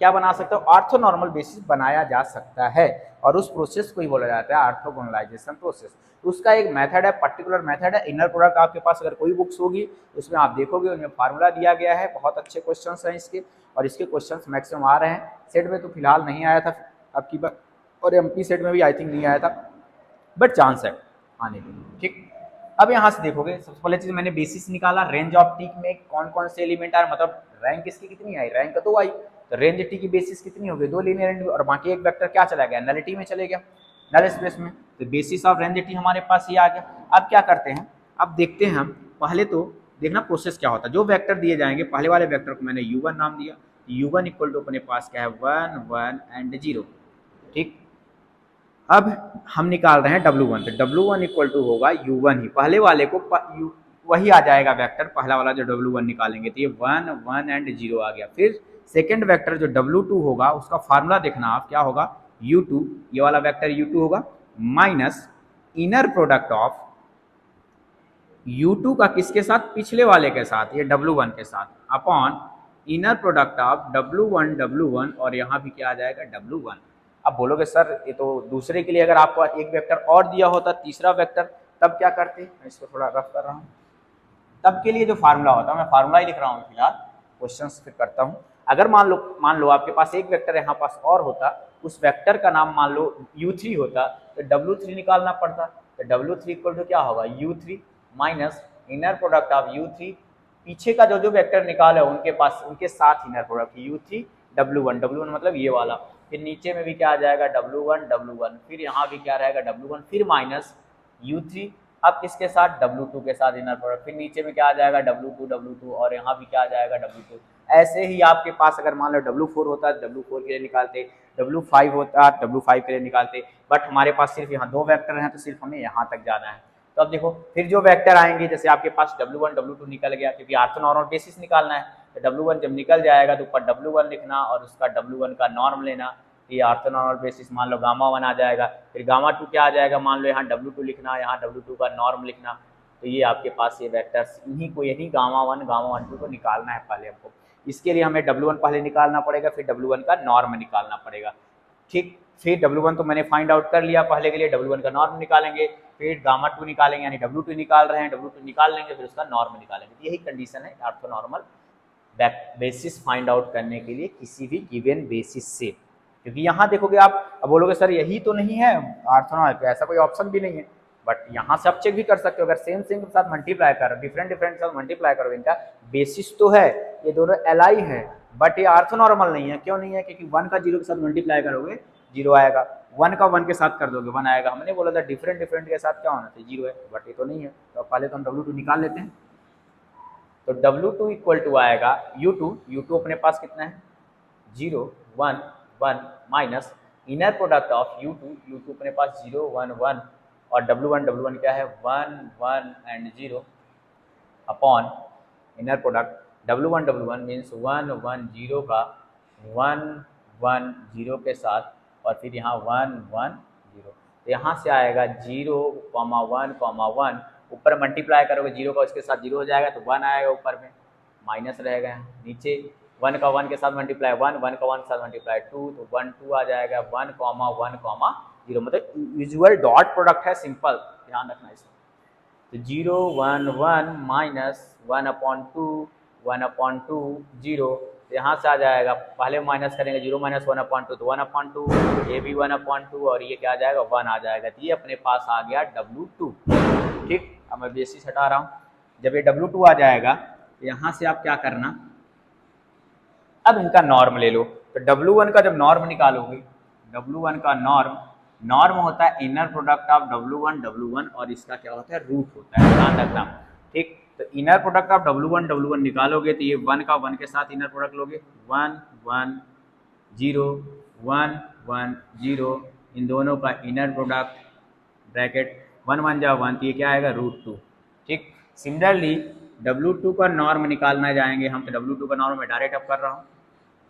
A: क्या बना सकता हूँ, ऑर्थोनॉर्मल बेसिस बनाया जा सकता है, और उस प्रोसेस को ही बोला जाता है ऑर्थोगोनलाइजेशन प्रोसेस। तो उसका एक मेथड है, पर्टिकुलर मेथड है। इनर प्रोडक्ट आपके पास अगर कोई बुक्स होगी उसमें आप देखोगे उनमें फार्मूला दिया गया है, बहुत अच्छे क्वेश्चंस हैं इसके, और इसके क्वेश्चंस मैक्सिमम आ रहे हैं। सेट में तो फिलहाल नहीं आया था अब की बार, और एमपी सेट में भी आई थिंक नहीं आया था, बट चांस है आने के, ठीक। अब यहाँ से देखोगे, सबसे पहले चीज मैंने बेसिस निकाला, रेंज ऑफ टी में कौन कौन से एलिमेंट आए, मतलब रैंक इसकी कितनी आई, रैंक तो आई, तो रेंज टी की बेसिस कितनी हो गई, 2 लीनियर, और बाकी एक वेक्टर क्या चला गया, नलिटी में चले गया, नल स्पेस में। तो बेसिस ऑफ रेंज टी हमारे पास ये आ गया। अब क्या करते हैं, अब देखते हैं हम, पहले तो देखना प्रोसेस क्या होता है। जो वेक्टर दिए जाएंगे, पहले वाले वेक्टर को मैंने u1 नाम दिया, u1 इक्वल टू अपने पास क्या है 1 1 एंड 0, ठीक। अब हम निकाल रहे हैं W1, तो W1 इक्वल टू होगा U1 ही, पहले वाले को वही आ जाएगा वेक्टर, पहला वाला जो W1 निकालेंगे, तो ये 1 1 एंड 0 आ गया। फिर सेकेंड वेक्टर जो W2 होगा, उसका फार्मूला देखना आप, क्या होगा, U2, ये वाला वेक्टर U2 होगा, minus inner product of U2 का किसके साथ, पिछले वाले के साथ, ये W1 के साथ, upon inner product of W1 और यहाँ भी क्या आ जाएगा W1। अब बोलोगे सर ये तो दूसरे के लिए अगर आपको एक वेक्टर और दिया होता, तीसरा वेक्टर, तब क्या करते, मैं इसको थोड़ा रफ कर रहा हूँ, तब के लिए जो फार्मूला होता, मैं फार्मूला ही लिख रहा हूँ फिलहाल, क्वेश्चन फिर करता हूँ। अगर मान लो आपके पास एक वेक्टर यहाँ पास और होता, उस वेक्टर का नाम मान लो U3 होता, तो W3 निकालना पड़ता, तो W3 इक्वल टू क्या होगा, U3 minus inner product of U3, पीछे का जो वेक्टर निकाला है उनके पास, उनके साथ इनर प्रोडक्ट U3 W1 मतलब ये वाला, फिर नीचे में भी क्या आ जाएगा W1, फिर यहाँ भी क्या रहेगा W1, फिर माइनस U3, अब किसके साथ, W2 के साथ इनर प्रोडक्ट, फिर नीचे में क्या आ जाएगा W2 और यहाँ भी क्या आ जाएगा W2। ऐसे ही आपके पास अगर मान लो W4 होता है, W4 के लिए निकालते, W5 होता है, W5 के लिए निकालते, बट हमारे पास सिर्फ यहाँ 2 वेक्टर हैं, तो सिर्फ हमें यहाँ तक जाना है। तो अब देखो फिर जो वेक्टर आएंगे, जैसे आपके पास W1 W2 निकल गया, क्योंकि ऑर्थोनॉर्मल बेसिस निकालना है, तो W1 जब निकल जाएगा तो ऊपर W1 लिखना और उसका W1 का नॉर्म लेना, ये ऑर्थोनॉर्मल बेसिस मान लो Γ1 आ जाएगा, फिर Γ2 क्या आ जाएगा, मान लो यहाँ W2 लिखना, यहाँ W2 का नॉर्म लिखना, तो ये आपके पास ये वेक्टर्स, इन्हीं को यही Γ1 Γ12 को निकालना है पहले हमको। इसके लिए हमें W1 पहले निकालना पड़ेगा, फिर W1 का नॉर्म निकालना पड़ेगा, ठीक। फिर W1 तो मैंने फाइंड आउट कर लिया पहले के लिए, W1 का नॉर्म निकालेंगे, फिर गामा 2 निकालेंगे, यानी W2 निकाल रहे हैं, W2 निकाल लेंगे, फिर उसका नॉर्म निकालेंगे। तो यही कंडीशन है ऑर्थोनॉर्मल बेसिस फाइंड आउट करने के लिए किसी भी गिवन बेसिस से। क्योंकि यहाँ देखोगे आप, अब बोलोगे सर यही तो नहीं है ऑर्थोनॉर्मल, तो ऐसा कोई ऑप्शन भी नहीं है, बट यहाँ से आप चेक भी कर सकते हो। अगर सेम सेम के साथ मल्टीप्लाई करो, डिफरेंट डिफरेंट के साथ मल्टीप्लाई करो, इनका बेसिस तो है, ये दोनों एलआई है, बट ये ऑर्थोनॉर्मल नहीं है। क्यों नहीं है? क्योंकि 1 का 0 के साथ मल्टीप्लाई करोगे 0 आएगा, 1 का 1 के साथ कर दोगे 1 आएगा। हमने बोला था डिफरेंट डिफरेंट के साथ क्या होना चाहिए? 0 है, बट ये तो नहीं है। तो पहले तो हम W2 निकाल लेते हैं। तो W2 इक्वल टू आएगा U2 अपने पास कितना है? 0 1 1 minus inner product of U2 अपने पास 0 1 1 और W1 क्या है? 1 1 and 0 upon inner product W1 means 1 1 0 का 1 1 0 के साथ और फिर यहाँ 1 1 0। तो यहाँ से आएगा 0 1 1, ऊपर मल्टीप्लाई करोगे 0 का उसके साथ 0 हो जाएगा तो 1 आएगा, ऊपर में माइनस रहेगा, नीचे 1 का 1 के साथ मल्टीप्लाई 1 1 का 1 के साथ मल्टीप्लाई 2 तो 1 2 आ जाएगा, 1 1 0, मतलब यूजुअल डॉट प्रोडक्ट है, सिंपल ध्यान रखना इसमें। तो 0 1 1 माइनस 1/2 1/2 0, तो यहाँ से आ जाएगा, पहले माइनस करेंगे 0 माइनस 1/2 तो 1/2, ये भी 1/2 और ये क्या आ जाएगा? 1 आ जाएगा। तो ये अपने पास आ गया W2। ठीक, अब मैं बेसिस हटा रहा हूँ। जब ये W2 आ जाएगा तो यहाँ से आप क्या करना, अब इनका नॉर्म ले लो। तो W1 का जब नॉर्म निकालोगे, W1 का नॉर्म होता है इनर प्रोडक्ट ऑफ W1 और इसका क्या होता है? रूट होता है, ध्यान रखना। ठीक, तो इनर प्रोडक्ट ऑफ W1 निकालोगे तो ये 1 का 1 के साथ इनर प्रोडक्ट लोगे, 1 1 0 1 1 0, इन दोनों का इनर प्रोडक्ट ब्रैकेट 1 1 जा 1, तो ये क्या आएगा? √2। ठीक, सिमिलरली W2 का नॉर्म निकालना जाएंगे हम, तो W2 का नॉर्म मैं डायरेक्ट अब कर रहा हूँ।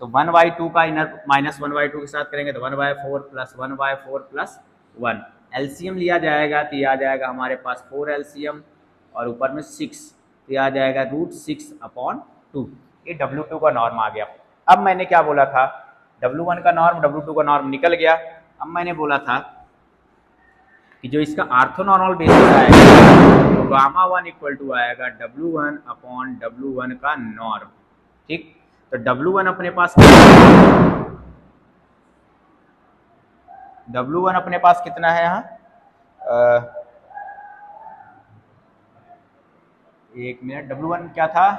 A: तो 1/2 का इनर माइनस 1/2 के साथ करेंगे तो 1/4 प्लस 1/4 प्लस 1, एलसीएम लिया जाएगा तो ये आ जाएगा हमारे पास 4 एलसीएम और ऊपर में 6, तो ये आ जाएगा √6/2। ये W2 का नॉर्म आ गया। अब मैंने क्या बोला था? W1 का नॉर्म W2 का नॉर्म निकल गया। अब मैंने बोला था कि जो इसका ऑर्थोनॉर्मल बेसिस आएगा तो गामा1 इक्वल टू आएगा W1/W1 का नॉर्म। ठीक, तो W1 अपने पास कितना है यहाँ? एक मिनट, W1 क्या था?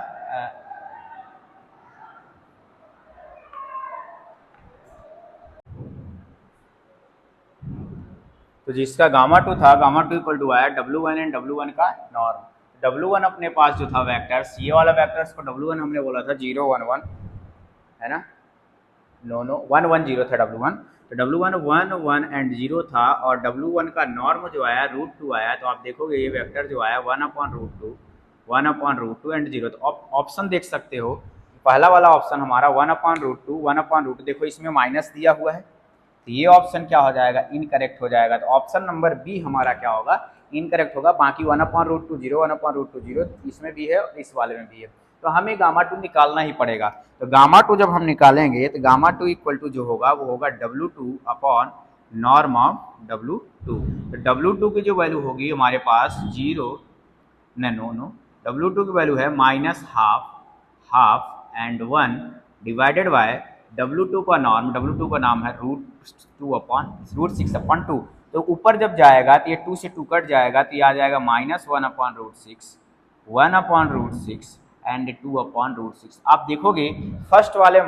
A: तो जिसका गामा2 था, गामा2 इक्वल टू आया W1 एंड W1 का नॉर्म। W1 अपने पास जो था वेक्टर्स, ये वाला वेक्टर्स को W1 हमने बोला था 0 1 1, है ना? नो 1 1 0 था W1, तो W1 1 1 एंड 0 था और W1 का नॉर्म जो आया √2 आया। तो आप देखोगे ये वेक्टर जो आया 1/√2 एंड 0, तो ऑप्शन देख सकते हो, पहला वाला ऑप्शन हमारा 1/√2 देखो इसमें माइनस दिया हुआ है, तो ये ऑप्शन क्या हो जाएगा? इनकरेक्ट हो जाएगा। तो ऑप्शन नंबर बी हमारा क्या होगा? इनकरेक्ट होगा। बाकी 1/√2 0 1/√2 0 इसमें भी है और इस वाले में भी है, तो हमें गामा2 निकालना ही पड़ेगा। तो गामा2 जब हम निकालेंगे तो गामा2 इक्वल टू जो होगा वो होगा W2 upon norm of W2। तो W2 की जो वैल्यू होगी हमारे पास 0 नो W2 की वैल्यु है half and 1 divided by W2 का नाम है √6/2। तो ऊपर जब जाएगा तो ये 2 से 2 कट जाएगा, तो ये आ जाएगा -1/√6 एंड 2/√6। आप देखोगे फर्स्ट वाले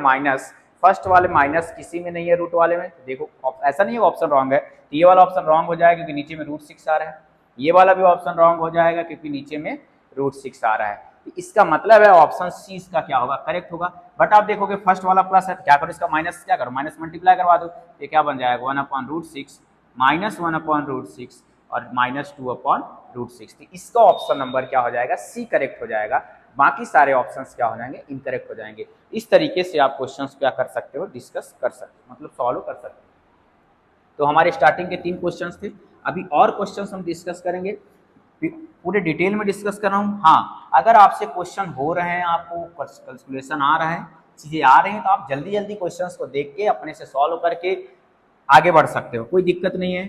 A: माइनस किसी में नहीं है, रूट वाले में। देखो ऐसा नहीं है ऑप्शन रॉन्ग है, तो ये वाला ऑप्शन रॉन्ग हो जाएगा क्योंकि नीचे में √6 आ रहा है। ये वाला भी ऑप्शन रॉन्ग हो जाएगा क्योंकि नीचे में √6 आ रहा है। तो इसका मतलब है ऑप्शन सी इसका क्या होगा? करेक्ट होगा। बट आप देखोगे फर्स्ट वाला प्लस है, क्या करो इसका माइनस, क्या करो माइनस मल्टीप्लाई करवा दो, ये क्या बन जाएगा 1/√6 -1/√6 और -2/√6। तो इसका ऑप्शन नंबर क्या हो जाएगा? सी करेक्ट हो जाएगा। बाकी सारे ऑप्शंस क्या हो जाएंगे? इनकरेक्ट हो जाएंगे। इस तरीके से आप क्वेश्चंस क्या कर सकते हो? डिस्कस कर सकते हो, मतलब सॉल्व कर सकते हो। तो हमारे स्टार्टिंग के 3 क्वेश्चंस थे, अभी और क्वेश्चंस हम डिस्कस करेंगे, पूरे डिटेल में डिस्कस कर रहा हूँ। हाँ, अगर आपसे क्वेश्चन हो रहे हैं, आपको कैलकुलेशन आ रहा है, चीज़ें आ रही हैं, तो आप जल्दी जल्दी क्वेश्चंस को देख के अपने से सॉल्व करके आगे बढ़ सकते हो, कोई दिक्कत नहीं है।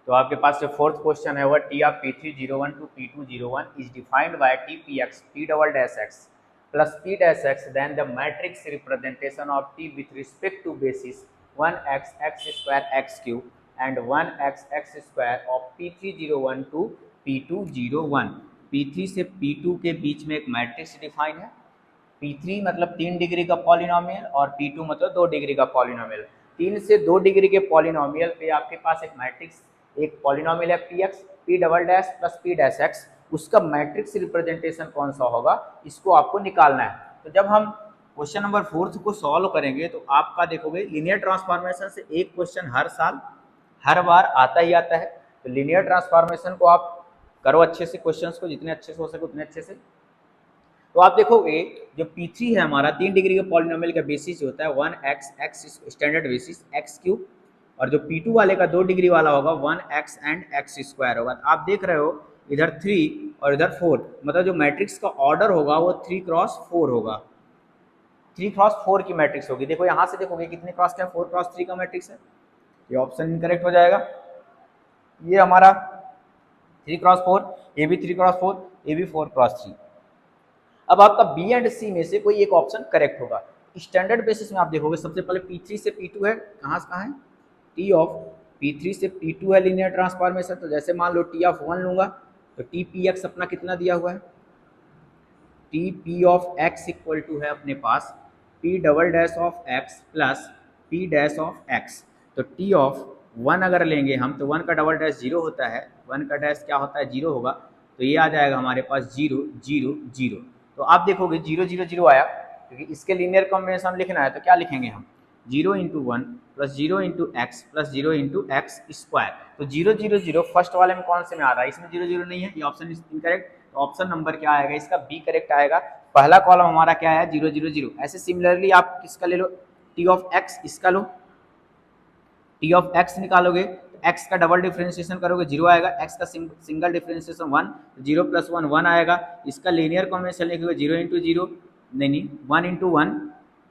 A: तो आपके पास जो फोर्थ क्वेश्चन है वह T of P301 to P201 is defined by T P X P double dash X plus P dash X then the matrix representation of T with respect to basis 1x x square x cube and 1x x square of P301 to P201। P3 से P2 के बीच में एक matrix define है। P3 मतलब 3 degree का polynomial और P2 मतलब 2 degree का पॉलिनोमियल। 3 से 2 डिग्री के पॉलिनोमियल पे आपके पास एक मैट्रिक्स, एक पॉलिनोमियल है P X P double dash plus P dash x, उसका मैट्रिक्स रिप्रेजेंटेशन कौन सा होगा, इसको आपको निकालना है। तो जब हम क्वेश्चन नंबर 4 को सॉल्व करेंगे तो आपका देखोगे लीनियर ट्रांसफॉर्मेशन से एक क्वेश्चन हर साल हर बार आता ही आता है। तो लीनियर ट्रांसफॉर्मेशन को आप करो अच्छे से, क्वेश्चंस को जितने अच्छे से हो सके उतने अच्छे से। तो आप देखोगे जो P3 है हमारा 3 डिग्री के पॉलिनोमियल का बेसिस होता है 1x x standard basis x cube, और जो P2 वाले का 2 डिग्री वाला होगा 1x एंड x स्क्वायर होगा। तो आप देख रहे हो इधर 3 और इधर 4, मतलब जो मैट्रिक्स का ऑर्डर होगा वो 3 क्रॉस 4 होगा, 3 क्रॉस 4 की मैट्रिक्स होगी। देखो यहाँ से देखोगे कितने क्रॉस का 4 क्रॉस 3 का मैट्रिक्स है, ये ऑप्शन इनकरेक्ट हो जाएगा। ये हमारा 3 क्रॉस 4, ये भी 3 क्रॉस 4, ये भी 4 क्रॉस 3। अब आपका बी एंड सी में से कोई एक ऑप्शन करेक्ट होगा। स्टैंडर्ड बेसिस में आप देखोगे सबसे पहले P3 से P2 है, कहाँ से कहाँ है, टी ऑफ P3 से P2 है लीनियर ट्रांसफॉर्मेशन। तो जैसे मान लो टी ऑफ 1 लूंगा तो टी पी एक्स अपना कितना दिया हुआ है, T P of X equal to है अपने पास P double dash of X plus P dash of X. तो टी ऑफ 1 अगर लेंगे हम तो 1 का डबल डैश 0 होता है, 1 का डैश क्या होता है 0 होगा, तो ये आ जाएगा हमारे पास 0 0 0। तो आप देखोगे 0 0 0 आया, क्योंकि इसके लीनियर कॉम्बिनेशन लिखना है तो क्या लिखेंगे हम 0 into 1 plus 0 into x plus 0 into x square. तो 0 0 0 फर्स्ट वाले में कौन से में आ रहा है, इसमें 0 0 नहीं है, ये ऑप्शन इनकरेक्ट। तो ऑप्शन नंबर क्या आएगा इसका, बी करेक्ट आएगा। पहला कॉलम हमारा क्या है 0 0 0। ऐसे सिमिलरली आप किसका ले लो, टी ऑफ एक्स, इसका लो, टी ऑफ एक्स निकालोगे तो एक्स का डबल डिफ्रेंशिएशन करोगे 0 आएगा, एक्स का सिंगल डिफ्रेंशिएशन 1, 0 प्लस 1 1 आएगा। इसका लीनियर कॉम्बिनेशन लिखोगे 0 इंटू 0 नहीं 1 into 1,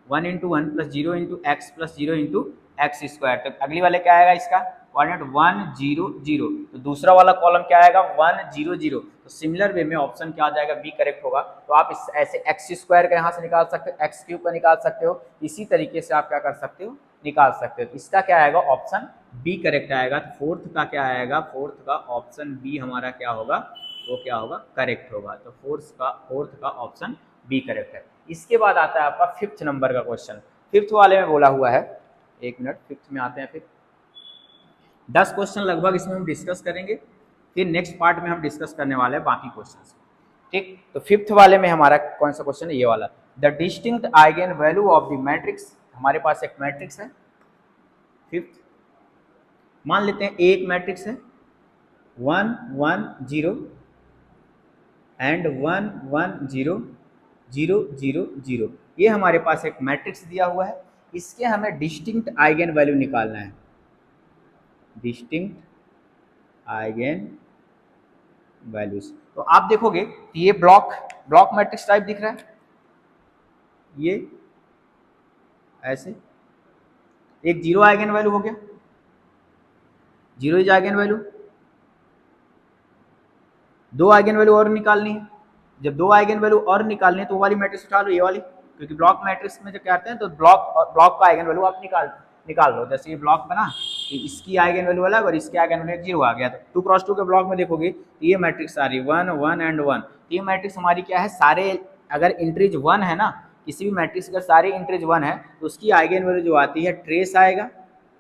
A: 1 into 1 plus 0 into x plus 0 into x square. तो अगली वाले क्या आएगा इसका कोऑर्डिनेट 1 0 0। तो दूसरा वाला कॉलम क्या आएगा 1 0 0। तो सिमिलर वे में ऑप्शन क्या आ जाएगा, बी करेक्ट होगा। तो आप इस ऐसे एक्स स्क्वायर का यहाँ से निकाल सकते हो, एक्स क्यूब का निकाल सकते हो, इसी तरीके से आप क्या कर सकते हो निकाल सकते हो। तो इसका क्या आएगा ऑप्शन बी करेक्ट आएगा। तो फोर्थ का क्या आएगा, फोर्थ का ऑप्शन बी हमारा क्या होगा, वो क्या होगा करेक्ट होगा। तो फोर्थ का ऑप्शन बी करेक्ट है। इसके बाद आता है आपका फिफ्थ नंबर का क्वेश्चन। फिफ्थ वाले में बोला हुआ है, एक मिनट, फिफ्थ में आते हैं। फिर 10 क्वेश्चन लगभग इसमें हम डिस्कस करेंगे, फिर नेक्स्ट पार्ट में हम डिस्कस करने वाले हैं बाकी क्वेश्चंस। ठीक, तो फिफ्थ वाले में हमारा कौन सा क्वेश्चन है, ये वाला, the distinct eigen value of the matrix. हमारे पास एक मैट्रिक्स है फिफ्थ, मान लेते हैं एक मैट्रिक्स है 1 1 0 एंड 1 1 0 0 0 0। ये हमारे पास एक मैट्रिक्स दिया हुआ है, इसके हमें डिस्टिंक्ट आइगन वैल्यू निकालना है, डिस्टिंक्ट आइगन वैल्यूज। तो आप देखोगे ये ब्लॉक मैट्रिक्स टाइप दिख रहा है, ये ऐसे एक 0 आइगन वैल्यू हो गया, 0 is eigen value, 2 eigen value और निकालनी है। जब 2 आइगन वैल्यू और निकालनी है तो वो वाली मैट्रिक्स उठा लो, ये वाली, क्योंकि ब्लॉक मैट्रिक्स में जब कहते हैं तो ब्लॉक का आइगन वैल्यू आप निकाल लो। जैसे ये ब्लॉक बना तो इसकी आइगन वैल्यू अलग और इसके आइगन वैल्यू 0 आ गया। तो 2 क्रॉस 2 के ब्लॉक में देखोगे तो ये मैट्रिक्स आ रही है 1 1 एंड 1। तो ये मैट्रिक्स हमारी क्या है, सारे अगर इंट्रीज 1 है ना, किसी भी मैट्रिक्स अगर सारे इंट्रीज 1 है तो उसकी आइगन वैल्यू जो आती है ट्रेस आएगा,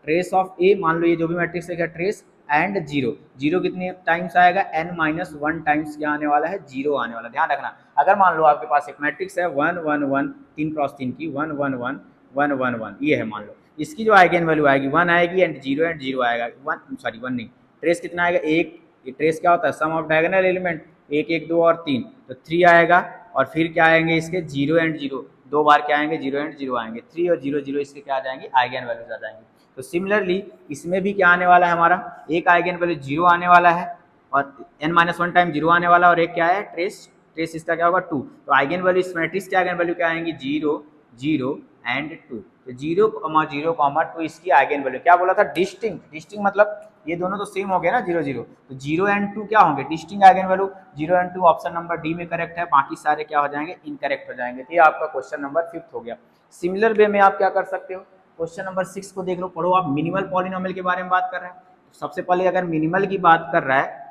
A: ट्रेस ऑफ ए, मान लो ये जो भी मैट्रिक्स है ट्रेस एंड 0 0 कितने टाइम्स आएगा n-1 टाइम्स क्या आने वाला है 0 आने वाला। ध्यान रखना, अगर मान लो आपके पास एक मैट्रिक्स है 1 1 1 3 क्रॉस 3 की 1 1 1 1 1 1, ये है मान लो, इसकी जो आइगन वैल्यू आएगी 1 आएगी एंड 0 आएगा, 1 नहीं, ट्रेस कितना आएगा 1, ये ट्रेस क्या होता है सम ऑफ डायगोनल एलिमेंट, 1 1 2 और 3, तो 3 आएगा। और फिर क्या आएंगे इसके 0 एंड 0, 2 बार क्या आएंगे 0 एंड 0 आएंगे, 3 और 0 0 इसके क्या आ जाएंगे आइगन वैल्यूज आ जाएंगे। तो सिमिलरली इसमें भी क्या आने वाला है हमारा, एक आइगन वैल्यू 0 आने वाला है और n-1 टाइम 0 आने वाला, और एक क्या है ट्रेस इसका क्या होगा 2। तो आइगन वैल्यू इस मैट्रिक्स के आइगन वैल्यू क्या आएंगी 0 0 एंड 2। तो 0,0,2 इसकी आइगन वैल्यू क्या बोला था, डिस्टिंग मतलब ये दोनों तो सेम हो गया ना 0 0, तो 0 एंड 2 क्या होंगे, distinct eigen value. 0 and 2 option number D में करेक्ट है, बाकी सारे क्या हो जाएंगे, इनकरेक्ट हो जाएंगे। तो ये आपका क्वेश्चन नंबर 5 हो गया। सिमिलर वे में आप क्या कर सकते हो, क्वेश्चन नंबर 6 को देख लो, पढ़ो आप। मिनिमल पॉलिनोमियल के बारे में बात कर रहे हैं। सबसे पहले अगर मिनिमल की बात कर रहा है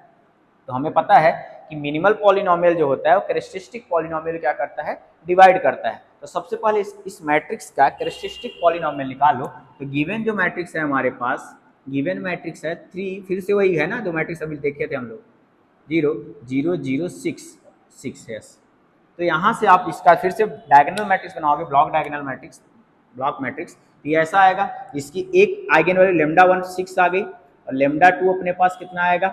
A: तो हमें पता है कि मिनिमल पॉलिनोमियल जो होता है वो कैरेक्टरिस्टिक पॉलिनोमियल क्या करता है, डिवाइड करता है। तो सबसे पहले इस मैट्रिक्स का कैरेक्टरिस्टिक पॉलिनोमियल निकालो। तो गिवन जो मैट्रिक्स है हमारे पास, गिवन मैट्रिक्स है 3, फिर से वही है ना जो मैट्रिक्स अभी देखे थे हम लोग, 0 0 0 6 6 है। तो यहाँ से आप इसका फिर से डायगोनल मैट्रिक्स बनाओगे, block diagonal matrix, block matrix. तो ये ऐसा आएगा, इसकी एक आइगन वैल्यू लेमडा 1 6 आ गई, और लेमडा 2 अपने पास कितना आएगा,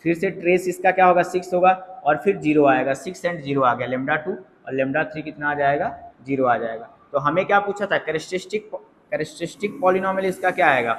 A: फिर से ट्रेस इसका क्या होगा, 6 होगा, और फिर 0 आएगा, 6 एंड 0 आ गया, लेमडा 2 और लेमडा 3 कितना आ जाएगा, 0 आ जाएगा। तो हमें क्या पूछा था, कैरेक्टरिस्टिक पॉलिनोमियल इसका क्या आएगा,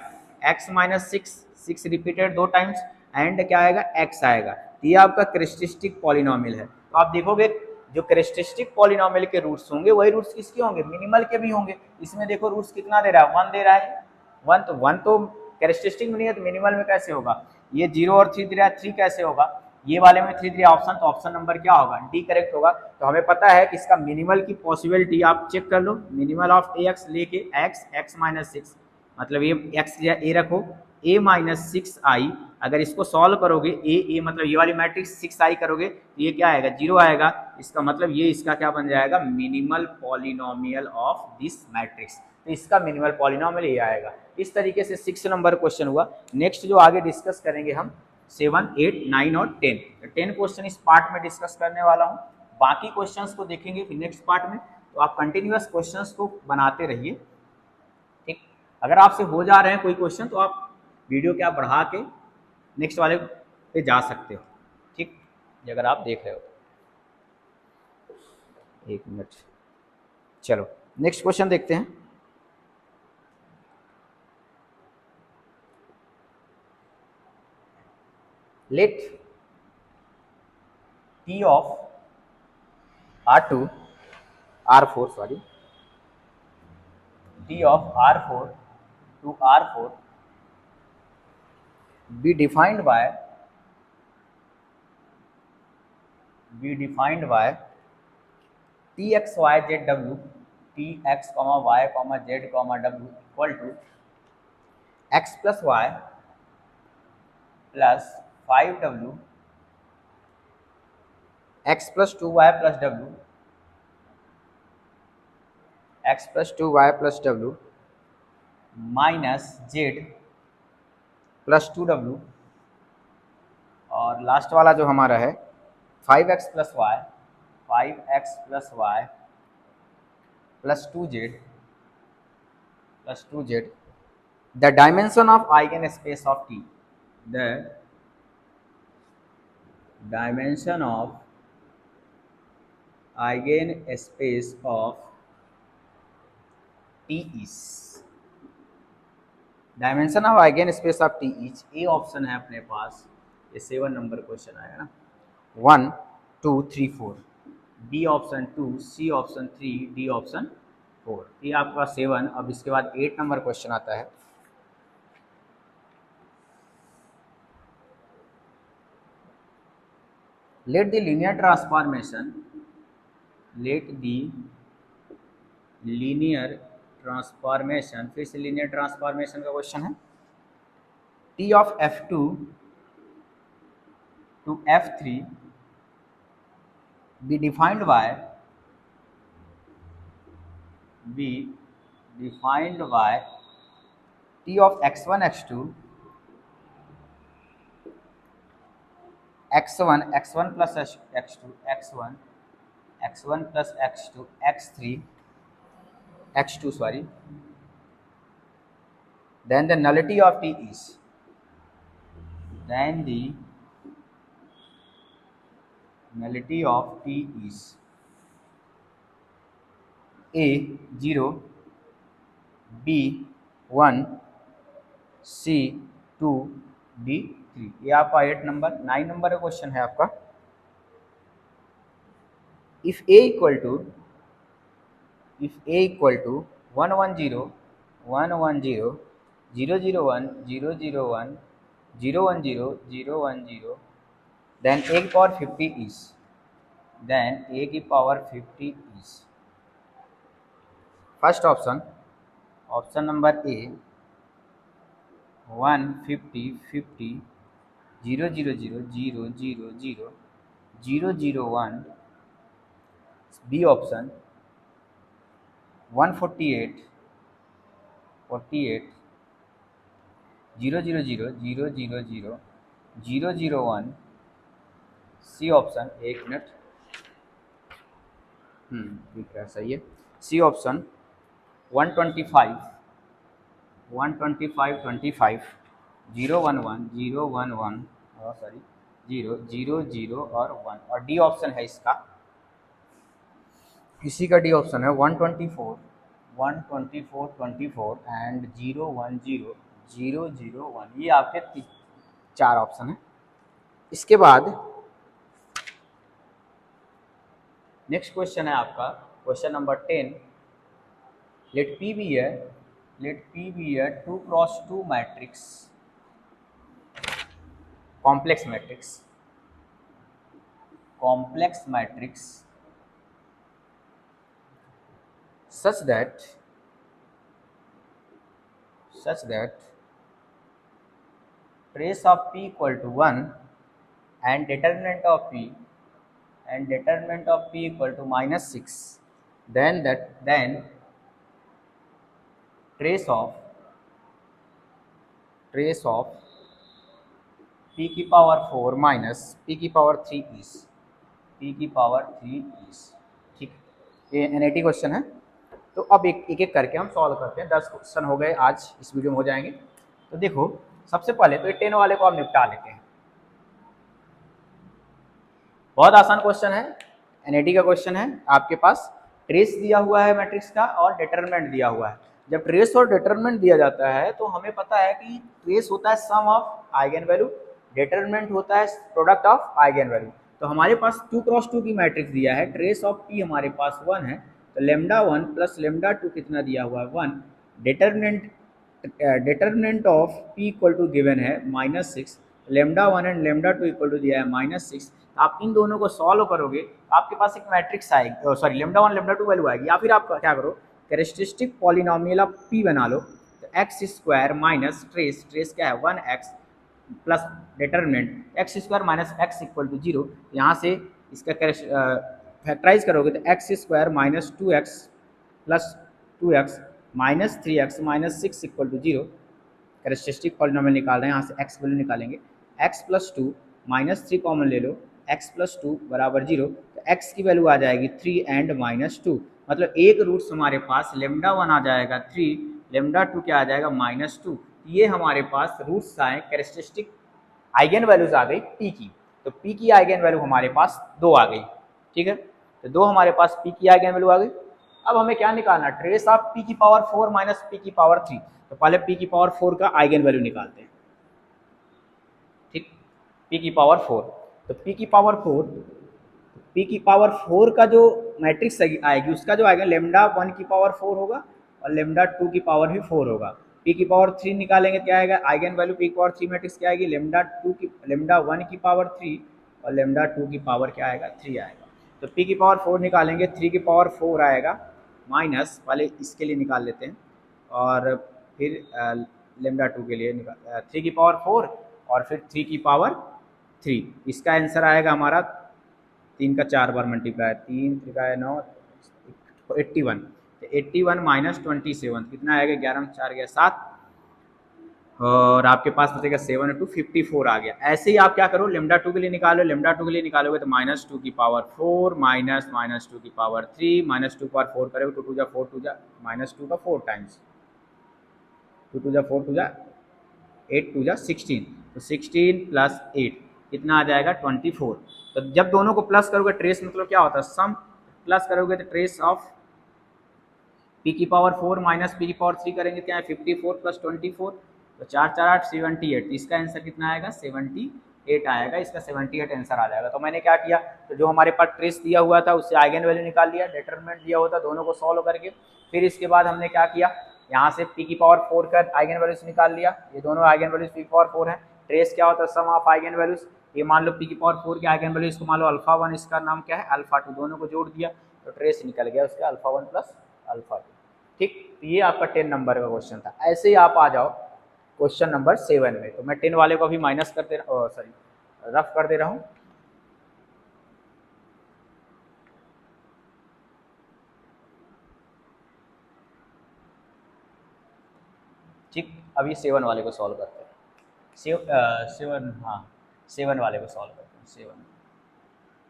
A: x minus 6 repeated 2 times, and क्या आएगा, x आएगा। तो ये आपका कैरेक्टरिस्टिक पॉलिनोमियल है। तो आप देखोगे जो कैरेक्टरिस्टिक पॉलिनोमियल के रूट्स होंगे वही रूट्स किसके होंगे, मिनिमल के भी होंगे। इसमें देखो रूट्स कितना दे रहा है, 1 दे रहा है, 1 तो कैरेक्टरिस्टिक में नहीं है, तो मिनिमल में कैसे होगा, ये 0 और 3 दे रहा है, 3 कैसे होगा, ये वाले में 3 दिया ऑप्शन, तो ऑप्शन नंबर क्या होगा, डी करेक्ट होगा। तो हमें पता है कि इसका मिनिमल की पॉसिबिलिटी आप चेक कर लो, मिनिमल ऑफ ए एक्स लेके x माइनस 6, मतलब ये x या a रखो, a माइनस 6i, अगर इसको सॉल्व करोगे a मतलब ये वाली मैट्रिक्स 6i करोगे तो ये क्या आएगा, 0 आएगा। इसका मतलब ये इसका क्या बन जाएगा, minimal polynomial of this matrix. तो इसका मिनिमल पॉलिनोमियल ये आएगा। इस तरीके से 6 नंबर क्वेश्चन हुआ। नेक्स्ट जो आगे डिस्कस करेंगे हम 7, 8, 9 और 10, 10 क्वेश्चन इस पार्ट में डिस्कस करने वाला हूँ। बाकी क्वेश्चंस को देखेंगे फिर नेक्स्ट पार्ट में। तो आप कंटिन्यूअस क्वेश्चंस को बनाते रहिए, ठीक। अगर आपसे हो जा रहे हैं कोई क्वेश्चन तो आप वीडियो क्या बढ़ा के नेक्स्ट वाले पे जा सकते हो, ठीक, ये अगर आप देख रहे हो। एक मिनट, चलो नेक्स्ट क्वेश्चन देखते हैं। Let T of R2 R4 sorry T of R4 to R4 be defined by Tx y z w Tx, y, z, w equal to x plus y plus 5w x plus 2y plus w x plus 2y plus w minus z plus 2w, और last वाला जो हमारा है 5x plus Y, 5x plus Y plus 2z the dimension of eigen space of T, the dimension of eigen space of T is, dimension of eigen space of T is, A option है अपने पास, ये 7 number question आएगा ना, 1 2 3 4, B option 2, C option 3, D option 4, ये आपका 7। अब इसके बाद 8 नंबर क्वेश्चन आता है। Let the linear transformation, let the linear transformation, फिर से लीनियर ट्रांसफॉर्मेशन का क्वेश्चन है, T of F2 to F3 be defined by T of x1 x2 x1 plus x2 x1 plus x2 x3 x2 sorry, then the nullity of T is, then the nullity of T is A 0, B 1, C 2, D 3, ये आपका 8 number. 9 number का question है आपका, if A equal to if a equal to 110 110 001 001 010 010 then a की पावर 50 is then a की पावर 50 is first option option number A 150 50 000 000 001 B option 148 48 000 001 C option एक मिनट ठीक है सही है सी ऑप्शन 125 125 25 011 011 सॉरी 0 0 0 और 1 और डी ऑप्शन है इसका इसी का डी ऑप्शन है 124 124 24 एंड 010 001 ये आपके चार ऑप्शन है। इसके बाद नेक्स्ट क्वेश्चन है आपका question number 10 let P be a 2x2 matrix complex matrix such that trace of P equal to 1 and determinant of P equal to -6 then trace of P की power 4 minus P की power 3 is ठीक ये NAT question है। तो अब एक एक करके हम सॉल्व करते हैं। 10 क्वेश्चन हो गए आज इस वीडियो में हो जाएंगे। तो देखो सबसे पहले तो ये 10 वाले को हम निपटा लेते हैं। बहुत आसान क्वेश्चन है, NAT का क्वेश्चन है। आपके पास ट्रेस दिया हुआ है मैट्रिक्स का और डिटरमिनेंट दिया हुआ है। जब ट्रेस और डिटरमिनेंट दिया जाता है तो हमें पता है कि ट्रेस होता है सम ऑफ आइगन वैल्यू, डिटरमिनेंट होता है प्रोडक्ट ऑफ आइगन वैल्यू। तो हमारे पास 2x2 की मैट्रिक्स दिया है, ट्रेस ऑफ P हमारे पास 1 है, तो λ1 प्लस λ2 कितना दिया हुआ है 1, determinant of P equal to given है -6, λ1 एंड λ2 इक्वल टू दिया है -6। आप इन दोनों को सॉल्व करोगे आपके पास एक मैट्रिक्स आएगी, सॉरी λ1 λ2 वैल्यू आएगी। या फिर आप क्या करो कैरेक्टरिस्टिक पॉलिनोमियल ऑफ P बना लो, तो एक्स स्क्वायर माइनस ट्रेस क्या है 1x plus determinant X square minus X equal to 0। यहाँ से इसका फैक्टराइज करोगे तो X square minus 2x plus 2x minus 3x minus 6 equal to 0। Characteristic polynomial निकाल रहे हैं, यहाँ से x वैल्यू निकालेंगे, x प्लस 2 माइनस 3 कॉमन ले लो, x प्लस 2 बराबर 0, तो x की वैल्यू आ जाएगी 3 एंड -2, मतलब एक रूट्स हमारे पास λ1 आ जाएगा 3, λ2 क्या आ जाएगा -2। ये हमारे पास रूट्स आए, कैरेक्टरिस्टिक आइगन वैल्यूज आ गई P की। तो P की आइगन वैल्यू हमारे पास 2 आ गई, ठीक है। तो 2 हमारे पास P की आइगन वैल्यू आ गई। अब हमें क्या निकालना, ट्रेस ऑफ P की पावर 4 माइनस P की पावर 3। तो पहले P की पावर 4 का आइगन वैल्यू निकालते हैं, ठीक। P की पावर 4, तो P की पावर 4 का जो मैट्रिक्स आएगी उसका जो आएगा λ1 की पावर 4 होगा और λ2 की पावर भी 4 होगा। P की पावर 3 निकालेंगे, क्या आएगा आइगन वैल्यू P की पावर 3 मैट्रिक्स क्या आएगी λ1 की पावर 3 और λ2 की पावर क्या आएगा 3 आएगा। तो P की पावर 4 निकालेंगे, 3 की पावर 4 आएगा माइनस, पहले इसके लिए निकाल लेते हैं और फिर λ2 के लिए 3 की पावर 4 और फिर 3 की पावर 3। इसका आंसर आएगा हमारा 3 का 4 बार मल्टीप्लाई, 3 3 का 9 81, तो 81 माइनस 27 कितना आएगा, 11 में 4 गया 7 और आपके पास बचेगा 7 × 2 54 आ गया। ऐसे ही आप क्या करो λ2 के लिए निकालो, λ2 के लिए निकालोगे तो -2 की पावर 4 माइनस -2 की पावर 3 -2 पावर 4 करोगे तो 2 जा 4 2 जा -2 का 4 टाइम्स, 2 2 जा 4 2 जा 8 2 जा 16, तो 16 प्लस 8 कितना आ जाएगा 24। तो जब दोनों को प्लस करोगे, ट्रेस मतलब क्या होता है सम, प्लस करोगे तो ट्रेस ऑफ P की पावर 4 माइनस P की पावर 3 करेंगे क्या है 54 प्लस 24, तो 4 4 8 78, इसका आंसर कितना आएगा 78। 8 आएगा, इसका 78 आंसर आ जाएगा। तो मैंने क्या किया, तो जो हमारे पास ट्रेस दिया हुआ था उससे आइगन वैल्यू निकाल लिया, डिटरमिनेंट दिया हुआ था, दोनों को सॉल्व करके फिर इसके बाद हमने क्या किया, यहाँ से p की पावर 4 का आइगन वैल्यूज निकाल लिया। ये दोनों आइगन वैल्यूज p की पावर 4 है। ट्रेस क्या होता है, सम ऑफ आइगन वैल्यूज। ये मान लो p की पावर 4 के आइगन वैल्यूज को मान लो अल्फा 1, इसका नाम क्या है अल्फा 2, दोनों को जोड़ दिया तो ट्रेस निकल गया उसका अल्फा 1 प्लस अल्फा 2। ठीक, तो ये आपका 10 नंबर का क्वेश्चन था। ऐसे ही आप आ जाओ क्वेश्चन नंबर 7 में। तो मैं 10 वाले को अभी माइनस कर दे रहा हूँ, सॉरी रफ कर दे रहा हूँ। ठीक, अभी 7 वाले को सॉल्व करते हैं। 7, हाँ 7 वाले को सॉल्व करते हैं।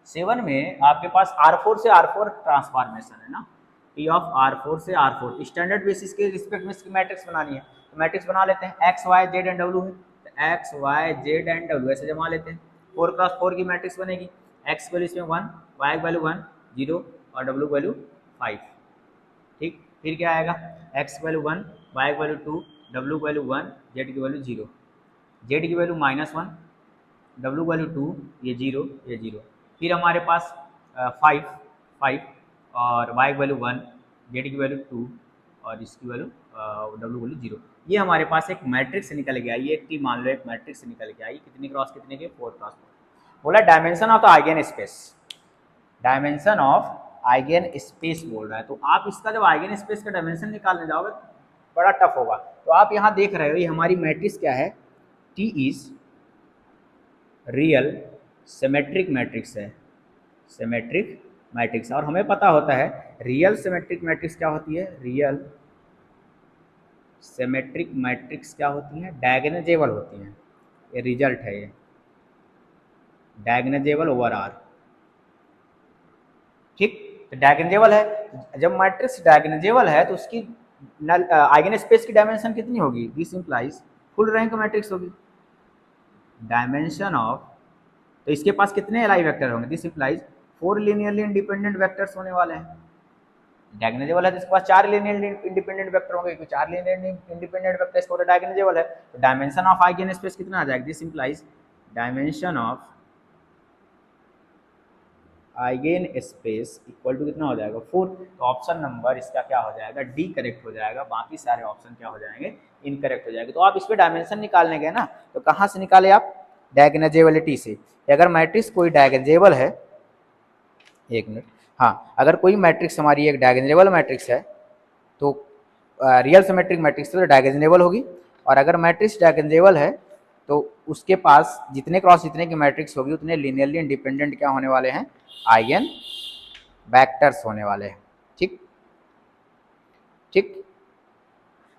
A: 7 में आपके पास R4 से R4 ट्रांसफॉर्मेशन है ना, P ऑफ R4 से R4 स्टैंडर्ड बेसिस के रिस्पेक्ट में इसकी मैट्रिक्स बनानी है। तो मैट्रिक्स बना लेते हैं, X Y Z and W है, तो X Y Z and W ऐसे जमा लेते हैं। 4x4 की मैट्रिक्स बनेगी, एक्स वैल्यू इसमें 1, वाई वैल्यू 1 0 और डब्ल्यू वैल्यू 5। ठीक, फिर क्या आएगा, X value 1, Y value 2, W value 1, Z की वैल्यू 0, जेड की वैल्यू -1, डब्ल्यू वैल्यू 2, ये 0 ये 0। फिर हमारे पास 5 5 और वाई वैल्यू 1, जेड की वैल्यू 2 और इसकी वैल्यू डब्ल्यू वैल्यू 0। ये हमारे पास एक मैट्रिक्स निकल गया, ये टी मान लो एक मैट्रिक्स निकल गया। ये कितने क्रॉस कितने के, 4x4। बोला dimension of the eigen space, dimension of eigen space बोल रहा है। तो आप इसका जब आइगन स्पेस का डायमेंशन निकालने जाओगे बड़ा टफ होगा। तो आप यहाँ देख रहे हो ये हमारी मैट्रिक्स क्या है, T is real symmetric matrix है, सिमेट्रिक मैट्रिक्स। और हमें पता होता है रियल सिमेट्रिक मैट्रिक्स क्या होती है, रियल सिमेट्रिक मैट्रिक्स क्या होती है, डायगोनलाइजेबल होती हैं। ये रिजल्ट है, ये डायगोनलाइजेबल ओवर आर। ठीक, तो डायगोनलाइजेबल है, जब मैट्रिक्स डायगोनलाइजेबल है तो उसकी आइगन स्पेस की डायमेंशन कितनी होगी, this implies full rank matrix होगी। डायमेंशन ऑफ, तो इसके पास कितने एलाई वेक्टर होंगे, this implies 4 linearly independent vectors होने वाले हैं। डायगोनलाइजेबल है तो इसके पास 4 लीनियरली इंडिपेंडेंट वेक्टर होंगे, क्योंकि 4 लीनियरली इंडिपेंडेंट वेक्टर इसका डायगोनलाइजेबल है। तो डायमेंशन ऑफ आइगन स्पेस कितना आ जाएगा, this implies dimension of eigen space equal to कितना हो जाएगा, 4। तो ऑप्शन नंबर इसका क्या हो जाएगा, डी करेक्ट हो जाएगा। बाकी सारे ऑप्शन क्या हो जाएंगे, इनकरेक्ट हो जाएंगे। तो आप इस पर डायमेंशन निकालने गए ना, तो कहाँ से निकाले आप, डायगोनलाइजेबिलिटी से। अगर मैट्रिक्स कोई डायगोनलाइजेबल है, एक मिनट, हाँ अगर कोई मैट्रिक्स हमारी एक डायगोनलाइजेबल मैट्रिक्स है तो रियल सिमेट्रिक मैट्रिक्स तो डायगोनलाइजेबल होगी। और अगर मैट्रिक्स डायगोनलाइजेबल है तो उसके पास जितने क्रॉस जितने की मैट्रिक्स होगी उतने लीनियरली इंडिपेंडेंट क्या होने वाले हैं, आइगन वेक्टर्स होने वाले हैं। ठीक ठीक,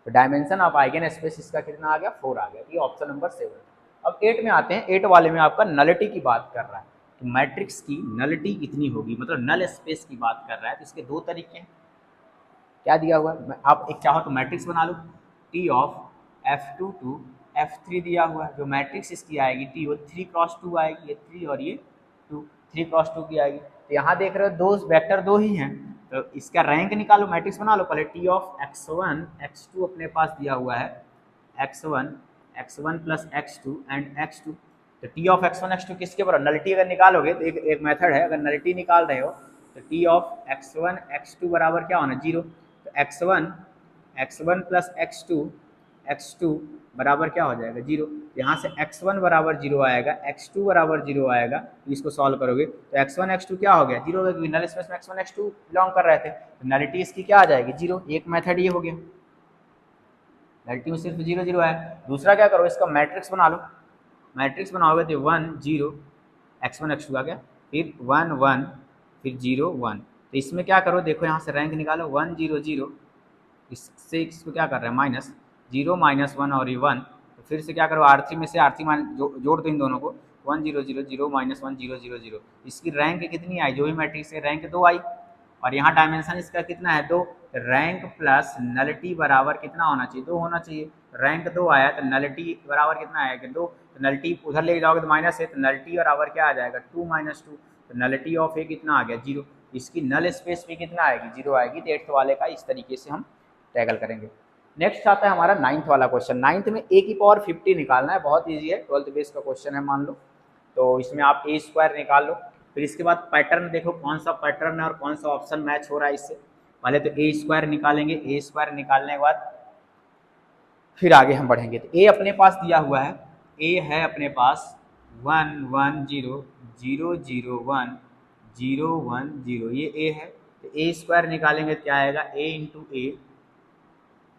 A: तो डायमेंशन ऑफ आइगन स्पेस इसका कितना आ गया, 4 आ गया। ये ऑप्शन नंबर 7। अब 8 में आते हैं। 8 वाले में आपका नलिटी की बात कर रहा है, तो मैट्रिक्स की नलिटी कितनी होगी, मतलब नल स्पेस की बात कर रहा है। तो इसके दो तरीके हैं। क्या दिया हुआ है, आप एक चाहो तो मैट्रिक्स बना लो, T of F2 to F3 दिया हुआ है। जो मैट्रिक्स इसकी आएगी टी वो 3x2 आएगी, ये 3 और ये 2, 3x2 की आएगी। तो यहाँ देख रहे हो दो वेक्टर दो ही हैं, तो इसका रैंक निकालो, मैट्रिक्स बना लो पहले। टी ऑफ x1 x2 अपने पास दिया हुआ है, x1 plus x2 and x2। तो टी ऑफ x1 x2 किसके बराबर, नलिटी अगर निकालोगे तो एक मेथड है, अगर नलिटी निकाल रहे हो तो टी ऑफ x1 x2 बराबर क्या होना, 0। तो x1 प्लस x2 बराबर क्या हो जाएगा, 0। यहाँ से x1 बराबर 0 आएगा, x2 बराबर 0 आएगा। तो इसको सॉल्व करोगे तो x1 x2 क्या हो गया, 0 हो गया, क्योंकि नल स्पेस में x1 x2 बिलोंग कर रहे थे। तो नलिटी इसकी क्या आ जाएगी, 0। एक मेथड ये हो गया, नलिटी में सिर्फ 0 0 है। दूसरा क्या करो, इसका मैट्रिक्स बना लो। मैट्रिक्स बनाओगे तो 1 0 x1 x2 आ गया, फिर 1 1 फिर 0 1। तो इसमें क्या करो, देखो यहाँ से रैंक निकालो, 1 0 0, इससे इसको क्या कर रहे हैं माइनस, 0 -1 और ये 1। तो फिर से क्या करो, R3 में से R3 जोड़ दो इन दोनों को, 1 0 0 0 -1 0 0 0। इसकी रैंक कितनी आई, जो भी मैट्रिक्स है रैंक 2 आई। और यहाँ डायमेंशन इसका कितना है, 2। रैंक प्लस नलिटी बराबर कितना होना चाहिए, 2 होना चाहिए। रैंक 2 आया तो नलिटी बराबर कितना आएगा, 2। तो नलिटी उधर ले जाओगे तो माइनस है, तो नलिटी बराबर क्या आ जाएगा, 2 - 2। तो नलिटी ऑफ ए कितना आ गया, 0। इसकी नल स्पेस भी कितना आएगी, 0 आएगी। तो 8th वाले का इस तरीके से हम टैकल करेंगे। नेक्स्ट आता है हमारा 9th वाला क्वेश्चन। 9th में a की पावर 50 निकालना है, बहुत ईजी है, 12th बेस का क्वेश्चन है मान लो। तो इसमें आप ए स्क्वायर निकाल लो। फिर इसके बाद पैटर्न देखो कौन सा पैटर्न है और कौन सा ऑप्शन मैच हो रहा है इससे। पहले तो ए स्क्वायर निकालेंगे, ए स्क्वायर निकालने के बाद फिर आगे हम बढ़ेंगे। तो ए अपने पास दिया हुआ है, ए है अपने पास 1 1 0 0 0 1 0 1 0, ये ए है। तो ए स्क्वायर निकालेंगे तो क्या आएगा, ए इंटू ए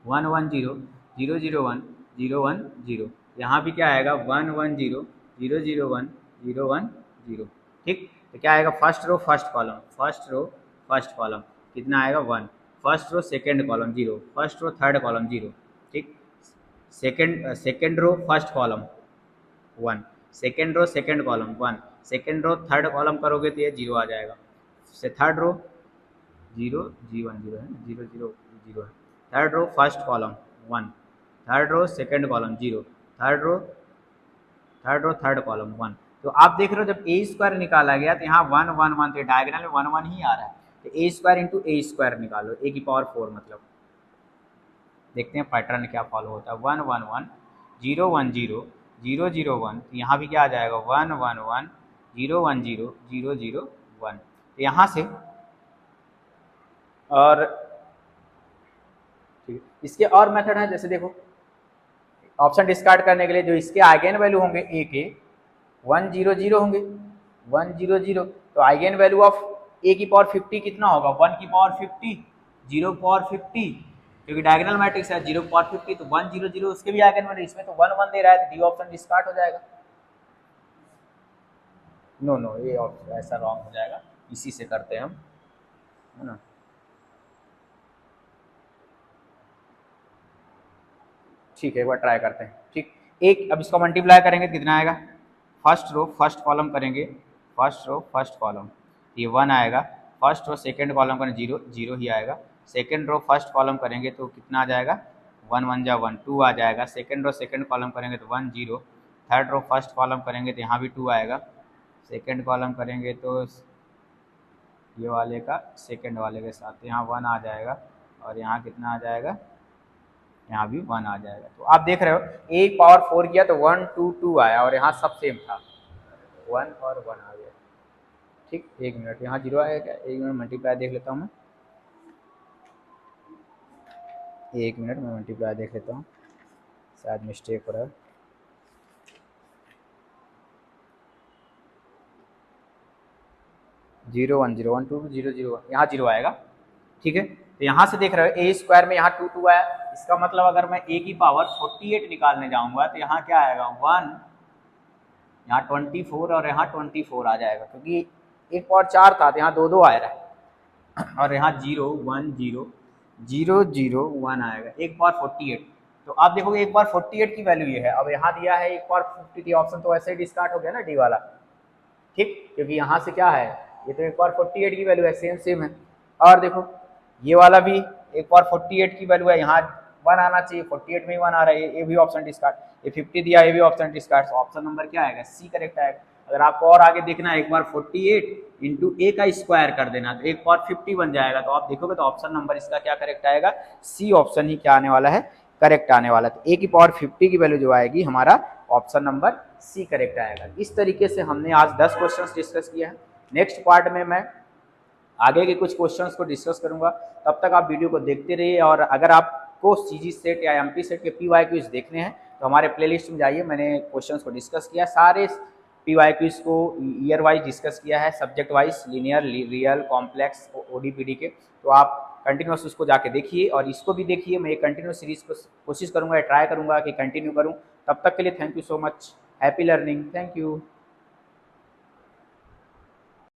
A: 1 1 0 0 0 1 0 1 0। यहाँ भी क्या आएगा 1 1 0 0 0 1 0 1 0। ठीक, तो क्या आएगा first row first column, first row first column कितना आएगा 1, first row second column 0, first row third column 0। ठीक, second row first column 1, second row second column 1, second row third column करोगे तो ये 0 आ जाएगा। से थर्ड रो 0 G1 0 है, 0 0 0 है। Third row first column 1, third row second column 0, third row third column 1। तो आप देख रहे हो जब ए स्क्वायर निकाला गया तो यहाँ 1 1 1, तो डायगोनल में 1 1 ही आ रहा है। तो ए स्क्वायर इंटू ए स्क्वायर निकालो, ए की पावर 4 मतलब। देखते हैं पैटर्न क्या फॉलो होता है। 1 1 1 0 1 0 0 0 1, तो यहाँ भी क्या आ जाएगा 1 1 1 0 1 0 0 0 1। तो यहाँ से और ठीक है, इसके और मेथड है। जैसे देखो ऑप्शन डिस्कार्ड करने के लिए जो इसके आइगन वैल्यू होंगे ए के 1 0 0 होंगे, 1 0 0। तो आइगन वैल्यू ऑफ ए की पावर 50 कितना होगा, 1 की पावर 50, 0 पावर 50, क्योंकि डायगोनल मैट्रिक्स है 0 पावर 50, तो 1 0 0 उसके भी आइगन वैल्यू, इसमें तो 1 1 दे रहा है तो डी ऑप्शन डिस्कार्ड हो जाएगा। नो नो, ये ऑप्शन ऐसा रॉन्ग हो जाएगा, इसी से करते हैं हम, है ना। ठीक है, एक बार ट्राई करते हैं। ठीक, एक अब इसको मल्टीप्लाई करेंगे तो कितना आएगा, फर्स्ट रो फर्स्ट कॉलम करेंगे, फर्स्ट रो फर्स्ट कॉलम ये 1 आएगा, फर्स्ट रो सेकंड कॉलम करें 0 0 ही आएगा, सेकंड रो फर्स्ट कॉलम करेंगे तो कितना आ जाएगा 1 1 जा 1 2 आ जाएगा, सेकंड रो सेकंड कॉलम करेंगे तो 1 0, थर्ड रो फर्स्ट कॉलम करेंगे तो यहाँ भी 2 आएगा, सेकंड कॉलम करेंगे तो ये वाले का सेकंड वाले के साथ यहाँ 1 आ जाएगा, और यहाँ कितना आ जाएगा, यहाँ भी 1 आ जाएगा। तो आप देख रहे हो एक पावर 4 किया तो 1 2 2 आया, और यहाँ सब सेम था 1 और 1 आ गया। ठीक, एक मिनट, यहाँ 0 आएगा क्या, एक मिनट मल्टीप्लाई देख लेता हूँ मैं, एक मिनट मैं मल्टीप्लाई देख लेता हूँ, शायद मिस्टेक हो रहा है। जीरो 1 0 1 2 0 0 1, यहाँ 0 आएगा। ठीक है, तो यहाँ से देख रहे हो ए स्क्वायर में यहाँ 2 2 आया, इसका मतलब अगर मैं ए की पावर 48 निकालने जाऊंगा तो यहाँ क्या आएगा 1, यहाँ 24 और यहाँ 24 आ जाएगा, क्योंकि एक पावर 4 था तो यहाँ 2 2 आ रहा है, और यहाँ 0 1 0 0 0 1 आएगा, एक पावर 48। तो आप देखोगे एक पावर 48 की वैल्यू ये है। अब यहाँ दिया है एक पावर 50 थी ऑप्शन, तो ऐसे ही डिस्कार्ड हो गया ना डी वाला। ठीक, क्योंकि यहाँ से क्या है, ये तो एक पावर 48 की वैल्यू है, सेम सेम है। और देखो ये वाला भी एक पावर 48 की वैल्यू है, यहाँ 1 आना चाहिए, 48 में ही 1 आ रहा है, ये भी ऑप्शन डिस्कार्ड। ये 50 दिया, ये भी ऑप्शन डिस्कार्ड। तो ऑप्शन नंबर क्या आएगा, सी करेक्ट आएगा। अगर आपको और आगे देखना है, एक बार 48 इंटू ए का स्क्वायर कर देना तो एक पावर 50 बन जाएगा। तो आप देखोगे तो ऑप्शन नंबर इसका क्या करेक्ट आएगा, सी ऑप्शन ही क्या आने वाला है, करेक्ट आने वाला है। तो ए की पावर 50 की वैल्यू जो आएगी हमारा ऑप्शन नंबर सी करेक्ट आएगा। इस तरीके से हमने आज 10 क्वेश्चंस डिस्कस किए हैं। नेक्स्ट पार्ट में मैं आगे के कुछ क्वेश्चंस को डिस्कस करूंगा, तब तक आप वीडियो को देखते रहिए। और अगर आपको सीजी सेट या एमपी सेट के पीवाई क्विज देखने हैं तो हमारे प्लेलिस्ट में जाइए, मैंने क्वेश्चंस को डिस्कस किया, सारे पीवाई क्विज को ईयर वाइज डिस्कस किया है, subject wise, linear, real, complex, ODPD के। तो आप कंटिन्यूस उसको जाके देखिए और इसको भी देखिए। मैं ये कंटिन्यूस सीरीज को कोशिश करूंगा, ट्राई करूंगा कि कंटिन्यू करूं। तब तक के लिए thank you so much, happy learning, thank you.